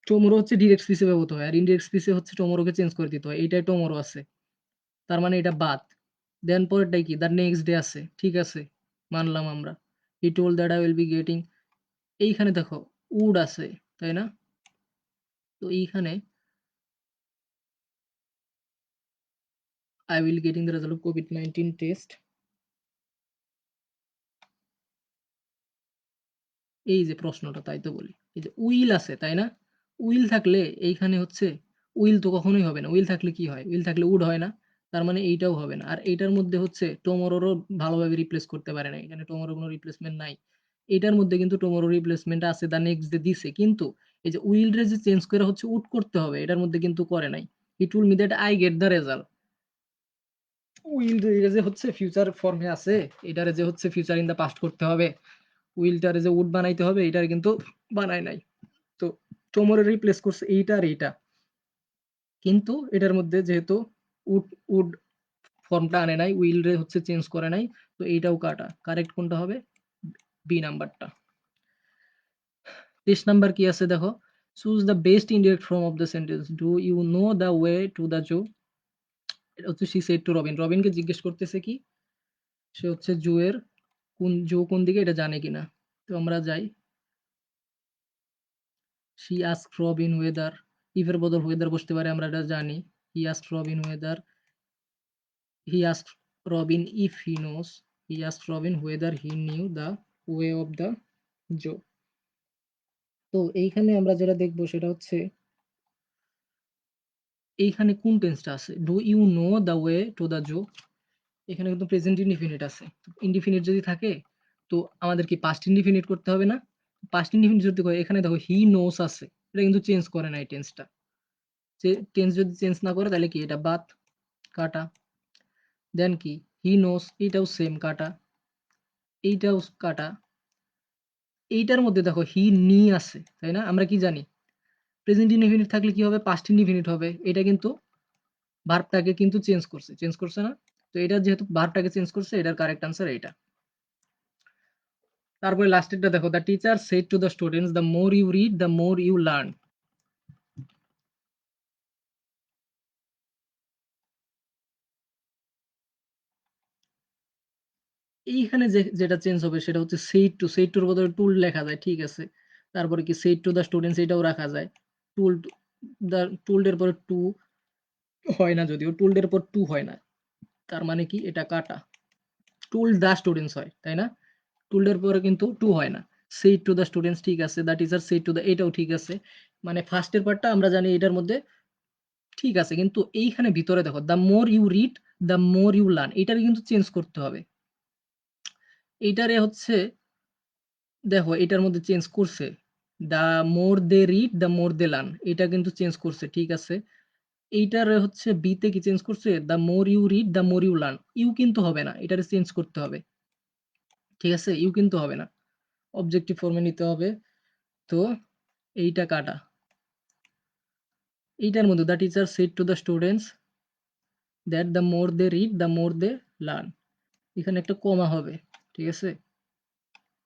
টুমরো হচ্ছে ডিরেক্ট স্পিচে ব্যবহৃত হয় আর ইনডিরেক্ট স্পিচে হচ্ছে টুমরোকে চেঞ্জ করে দিতে হয়, এইটাই টুমরো আছে, তার মানে এটা বাদ। দেন পরেরটাই কি, দ্য নেক্সট ডে আছে, ঠিক আছে মানলাম আমরা। He told that I will be getting, এইখানে দেখো উড আছে, তাই না? তো এইখানে I will getting the result of COVID-19 test, এই যে প্রশ্নটা তাই তো বলি, এই যে উইল আছে তাই না? উইল থাকলে এইখানে হচ্ছে উইল তো কখনোই হবে না, উইল থাকলে কি হয়, উইল থাকলে উড হয় না, তার মানে এইটাও হবে না। আর এইটার মধ্যে হচ্ছে টুমরোরও ভালোভাবে রিপ্লেস করতে পারে না, এখানে টুমরোর কোনো রিপ্লেসমেন্ট নাই। এটার মধ্যে কিন্তু টুমরো রিপ্লেসমেন্ট আছে, দ্য নেক্সট ডে দিছে, কিন্তু এই যে উইল রে যে চেঞ্জ করে হচ্ছে উড করতে হবে, এটার মধ্যে কিন্তু করে নাই। He told me that I get the result, will যে হচ্ছে ফিউচার ফর্মে আছে, এটারে যে হচ্ছে ফিউচার ইন দা পাস্ট করতে হবে, উইলটারে যে উড বানাইতে হবে, এটার কিন্তু বানায় নাই। তো তোমরা রিপ্লেস করছে এইটা আর এইটা, কিন্তু এটার মধ্যে যেহেতু উড উড ফর্মটা আনে নাই, উইল রে হচ্ছে চেঞ্জ করে নাই, তো এইটাও কাটা। কারেক্ট কোনটা হবে? বি নাম্বারটা। 23 নাম্বার কি আছে দেখো, choose the best indirect form of the sentence, do you know the way to the zoo. এটা হচ্ছে শি সেড টু রবিন, রবিনকে জিজ্ঞেস করতেছে কি, সে হচ্ছে জুয়ের জু কোন দিকে এটা জানে কিনা। তো আমরা যাই, শি আস্ক রবিন ওয়েদার, ইফের বদল ওয়েদার বসতে পারে, আমরা এটা জানি। He ask Robin whether, he ask Robin if he knows, he ask Robin whether he knew the way of the zoo. তো এইখানে আমরা যেটা দেখবো সেটা হচ্ছে এইখানে কোন টেন্সটা আছে, do you know the way to the zoo, এখানে কিন্তু প্রেজেন্ট ইনডিফিনিট আছে, ইনডিফিনিট যদি থাকে তো আমাদের কি পাস্ট ইনডিফিনিট করতে হবে না? পাস্ট ইনডিফিনিট যদি করে, এখানে দেখো হি নোস আছে, এটা কিন্তু চেঞ্জ করে না এই টেন্সটা, যে টেন্স যদি চেঞ্জ না করে তাহলে কি এটা বাদ, কাটা। দেন কি, হি নোস, এইটাও সেম কাটা, এইটাও কাটা। এইটার মধ্যে দেখো হি নি আছে, তাই না? আমরা কি জানি, প্রেজেন্ট ইনডিফিনিট থাকলে কি হবে, পাস্ট ইনডিফিনিট হবে, এটা কিন্তু ভার্বটাকে কিন্তু চেঞ্জ করছে, চেঞ্জ করছে না? তো এটা যেহেতু ভার্বটাকে চেঞ্জ করছে, এটার কারেক্ট আনসার এইটা। তারপরে লাস্টেরটা দেখো, the teacher said to the students, the more you read the more you learn. এইখানে যেটা চেঞ্জ হবে সেটা হচ্ছে সেড টু, সেড টুর বদলে টুল লেখা যায়, ঠিক আছে। তারপরে কি সেড টু দ্য স্টুডেন্টস, এটাও রাখা যায়। টুল, দ্য টুল্ড এর পরে টু হয় না, যদিও টুল্ড এর পর টু হয় না, তার মানে কি এটা কাটা। টুল্ড দ্য স্টুডেন্টস হয়, তাই না? টুল্ড এর পরে কিন্তু টু হয় না। সেড টু দ্য স্টুডেন্টস ঠিক আছে, the teacher said to the, এটাও ঠিক আছে। মানে ফার্স্টের পার্টটা আমরা জানি এটার মধ্যে ঠিক আছে, কিন্তু এইখানে ভিতরে দেখো, the more you read the more you learn, এটারে কিন্তু চেঞ্জ করতে হবে। এইটারে হচ্ছে দেখো এটার মধ্যে চেঞ্জ করছে, the more they read the more they learn, এটা কিন্তু চেঞ্জ করছে, ঠিক আছে। এইটার হচ্ছে বিতে কি চেঞ্জ করছে, the more you read the more you learn, you কিন্তু হবে না, এটারে চেঞ্জ করতে হবে, ঠিক আছে, ইউ কিন্তু হবে না, অবজেক্টিভ ফর্মে নিতে হবে। তো এইটা কাটা। এইটার মধ্যে the teacher said to the students that the more they read the more they learn, এখানে একটা কমা হবে, ঠিক আছে।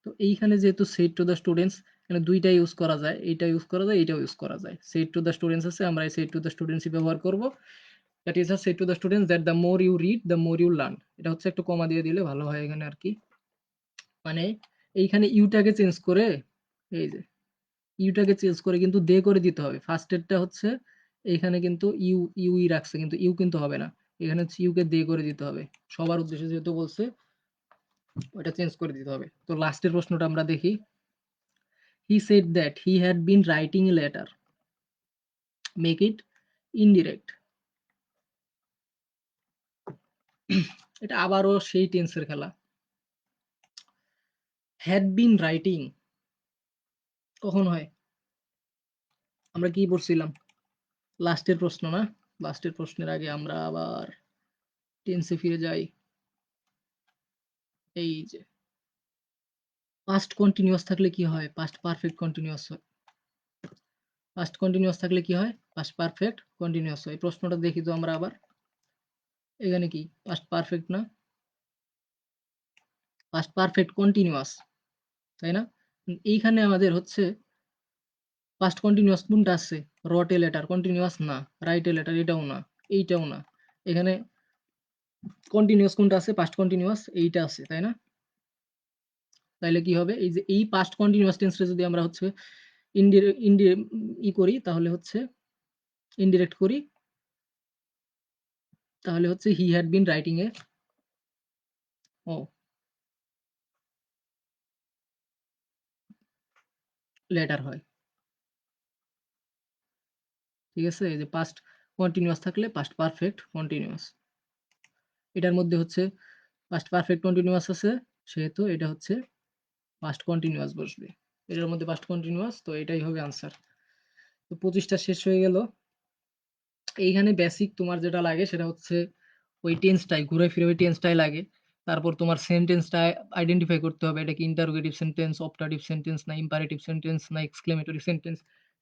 তো এইখানে যেহেতু সেড টু দ্য স্টুডেন্টস, এখানে দুইটা ইউজ করা যায়, এইটা ইউজ করা যায়, এইটাও ইউজ করা যায়। সেড টু দ্য স্টুডেন্টস আছে, আমরা এই সেড টু দ্য স্টুডেন্টসই ব্যবহার করব। That is said to the students that the more you read the more you learn, এটা হচ্ছে একটু কমা দিয়ে দিলে ভালো হয় এখানে আর কি। মানে এইখানে ইউটাকে চেঞ্জ করে, এই যে ইউটাকে চেঞ্জ করে কিন্তু দে করে দিতে হবে, ফার্স্টেরটা হচ্ছে এইখানে কিন্তু ইউই রাখছে, কিন্তু ইউ কিন্তু হবে না, এখানে হচ্ছে ইউকে দে করে দিতে হবে, সবার উদ্দেশ্যে যেহেতু বলছে ওটা চেঞ্জ করে দিতে হবে। তো লাস্টের প্রশ্নটা আমরা দেখি, হি said that he had been writing a letter, make it indirect. এটা আবারও সেই টেন্সের খেলা। হ্যাড বিন রাইটিং কখন হয়, আমরা কি পড়ছিলাম, লাস্টের প্রশ্ন না? লাস্টের প্রশ্নের আগে আমরা আবার টেন্সে ফিরে যাই। এই যে পাস্ট কন্টিনিউয়াস থাকলে কি হয়, পাস্ট পারফেক্ট কন্টিনিউয়াস হয়। পাস্ট কন্টিনিউয়াস থাকলে কি হয়, পাস্ট পারফেক্ট কন্টিনিউয়াস হয়। এই প্রশ্নটা দেখি তো আমরা আবার, এখানে কি পাস্ট পারফেক্ট না, পাস্ট পারফেক্ট কন্টিনিউয়াস, তাই না? এইখানে আমাদের হচ্ছে পাস্ট কন্টিনিউয়াস কোনটা আছে? রট এ লেটার কন্টিনিউয়াস না, রাইট এ লেটার এটাও না, এইটাও না। এখানে কন্টিনিউয়াস কোনটা আছে? পাস্ট কন্টিনিউয়াস এইটা আছে, তাই না? তাইলে কি হবে? এই যে এই পাস্ট কন্টিনিউয়াস টেন্সটা যদি আমরা হচ্ছে ইনডিরে ইনডি ই করি তাহলে হচ্ছে ইনডিরেক্ট করি, তাহলে হচ্ছে he had been writing a ও লেটার হয়। ঠিক আছে? এই যে পাস্ট কন্টিনিউয়াস থাকলে পাস্ট পারফেক্ট কন্টিনিউয়াস। এটার মধ্যে হচ্ছে পাস্ট পারফেক্ট কন্টিনিউয়াস আছে, সেহেতু এটা হচ্ছে পাস্ট কন্টিনিউয়াস বসবে। এটার মধ্যে পাস্ট কন্টিনিউয়াস, তো এটাই হবে আনসার। তো 25 টা শেষ হয়ে গেল। এইখানে বেসিক তোমার যেটা লাগে সেটা হচ্ছে ওই টেন্সটাই, ঘুরে ফিরে ওই টেন্সটাই লাগে। তারপর তোমার সেন্টেন্সটা আইডেন্টিফাই করতে হবে এটা কি ইন্টারোগেটিভ সেন্টেন্স, অপটাটিভ সেন্টেন্স না ইম্পারেটিভ সেন্টেন্স না এক্সক্লেমেটরি সেন্টেন্স।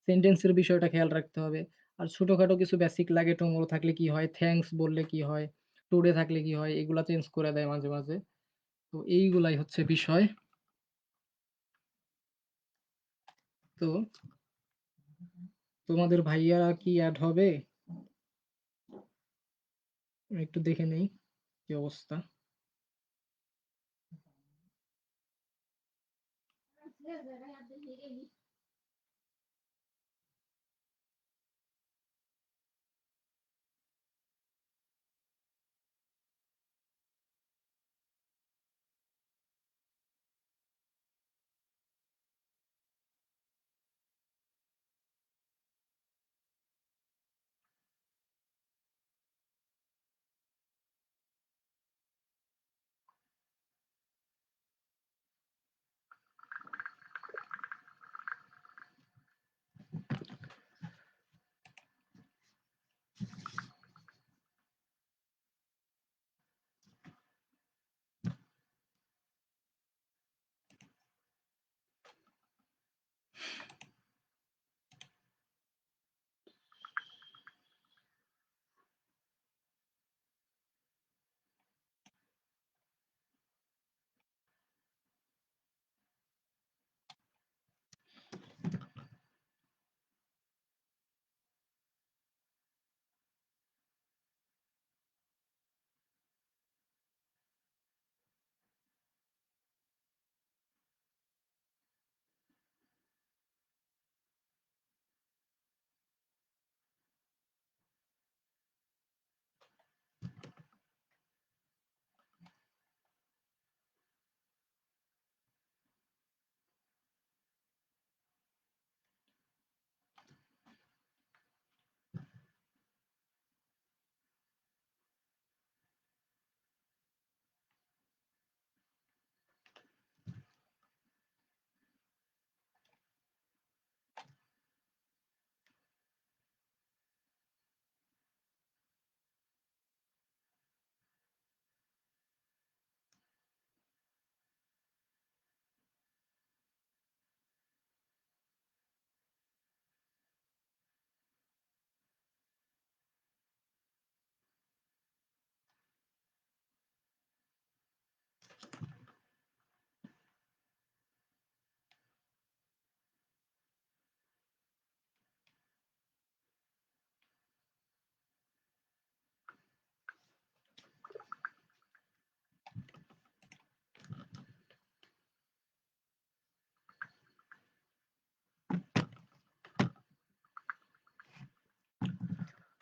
সেন্টেন্সের বিষয়টা খেয়াল রাখতে হবে। আর ছোটখাটো কিছু বেসিক লাগে, টুমরো থাকলে কি হয়, থ্যাঙ্কস বললে কি হয়, টুডে থাকলে কি হয়, এগুলা চেঞ্জ করে দেয় মাঝে মাঝে। তো এইগুলাই হচ্ছে বিষয়। তো তোমাদের ভাইয়ারা কি অ্যাড হবে? আমি একটু দেখে নেই কি অবস্থা।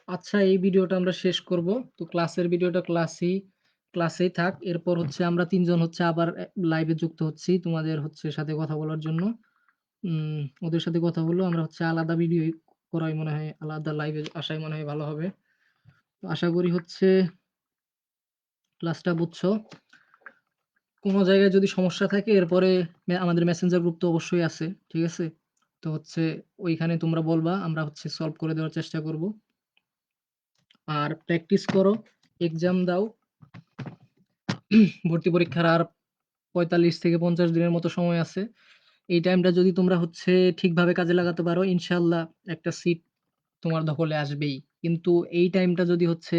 আচ্ছা, এই ভিডিওটা আমরা শেষ করব। তো ক্লাসের ভিডিওটা ক্লাসেই থাক। এরপর হচ্ছে আমরা ৩ জন হচ্ছে আবার লাইভে যুক্ত হচ্ছি তোমাদের হচ্ছে সাথে কথা বলার জন্য। ওদের সাথে কথা বললেও আমরা হচ্ছে আলাদা ভিডিও করাই মনে হয়, আলাদা লাইভে আসাই মনে হয় ভালো হবে। তো আশা করি হচ্ছে ক্লাসটা বুঝছো। কোনো জায়গায় যদি সমস্যা থাকে এরপরে আমাদের মেসেঞ্জার গ্রুপ তো অবশ্যই আছে, ঠিক আছে? তো হচ্ছে ওইখানে তোমরা বলবা, আমরা হচ্ছে সলভ করে দেওয়ার চেষ্টা করব। আর প্র্যাকটিস করো, এক্সাম দাও। ভর্তি পরীক্ষার আর ৪৫ থেকে ৫০ দিনের মতো সময় আছে। এই টাইমটা যদি তোমরা হচ্ছে ঠিকভাবে কাজে লাগাতে পারো, ইনশাআল্লাহ একটা সিট তোমার দখলে আসবেই। কিন্তু এই টাইমটা যদি হচ্ছে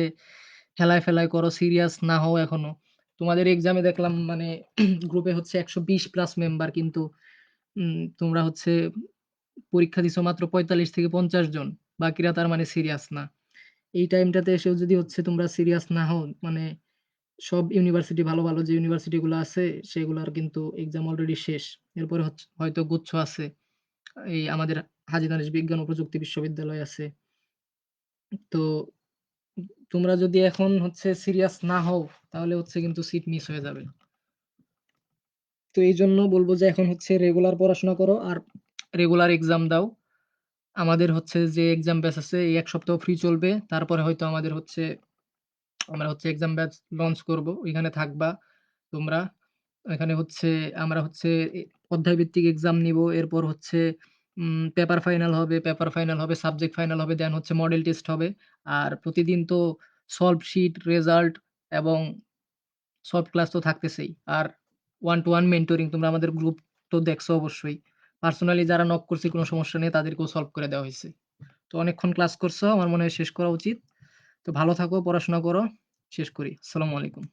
হেলায় ফেলায় করো, সিরিয়াস না হও এখনো, তোমাদের এক্সামে দেখলাম মানে গ্রুপে হচ্ছে ১২০ প্লাস মেম্বার, কিন্তু তোমরা হচ্ছে পরীক্ষা দিছো মাত্র ৪৫ থেকে ৫০ জন। বাকিরা তার মানে সিরিয়াস না। এই টাইমটাতে এসেও যদি হচ্ছে তোমরা সিরিয়াস না হও, মানে সব ইউনিভার্সিটি ভালো, ভালো যে ইউনিভার্সিটি গুলো আছে সেগুলার কিন্তু এক্সাম অলরেডি শেষ। এরপরে হয়তো গুচ্ছ আছে। এই আমাদের হাজী দানেশ বিজ্ঞান ও প্রযুক্তি বিশ্ববিদ্যালয় আছে। তো তোমরা যদি এখন হচ্ছে সিরিয়াস না হও তাহলে হচ্ছে কিন্তু সিট মিস হয়ে যাবে। তো এইজন্য বলব যে এখন হচ্ছে রেগুলার পড়াশোনা করো আর রেগুলার এক্সাম দাও। আমাদের হচ্ছে যে এক্সাম ব্যাচ আছে এই ১ সপ্তাহ ফ্রি চলবে। তারপরে হয়তো আমরা হচ্ছে এক্সাম ব্যাচ লঞ্চ করব। ওইখানে থাকবা তোমরা। এখানে হচ্ছে আমরা হচ্ছে অধ্যায় ভিত্তিক এক্সাম নিবো। এরপর হচ্ছে পেপার ফাইনাল হবে, সাবজেক্ট ফাইনাল হবে, দেন হচ্ছে মডেল টেস্ট হবে। আর প্রতিদিন তো সলভ শিট, রেজাল্ট এবং সলভ ক্লাস তো থাকতেছেই। আর ওয়ান টু ওয়ান মেন্টরিং, তোমরা আমাদের গ্রুপ তো দেখছো অবশ্যই। পার্সোনালি যারা নক করছে কোনো সমস্যা নেই, তাদেরকেও সলভ করে দেওয়া হইছে। তো অনেকক্ষণ ক্লাস করছো। আমার মনে হয় শেষ করা উচিত। তো ভালো থাকো, পড়াশোনা করো। শেষ করি। আসসালামু আলাইকুম।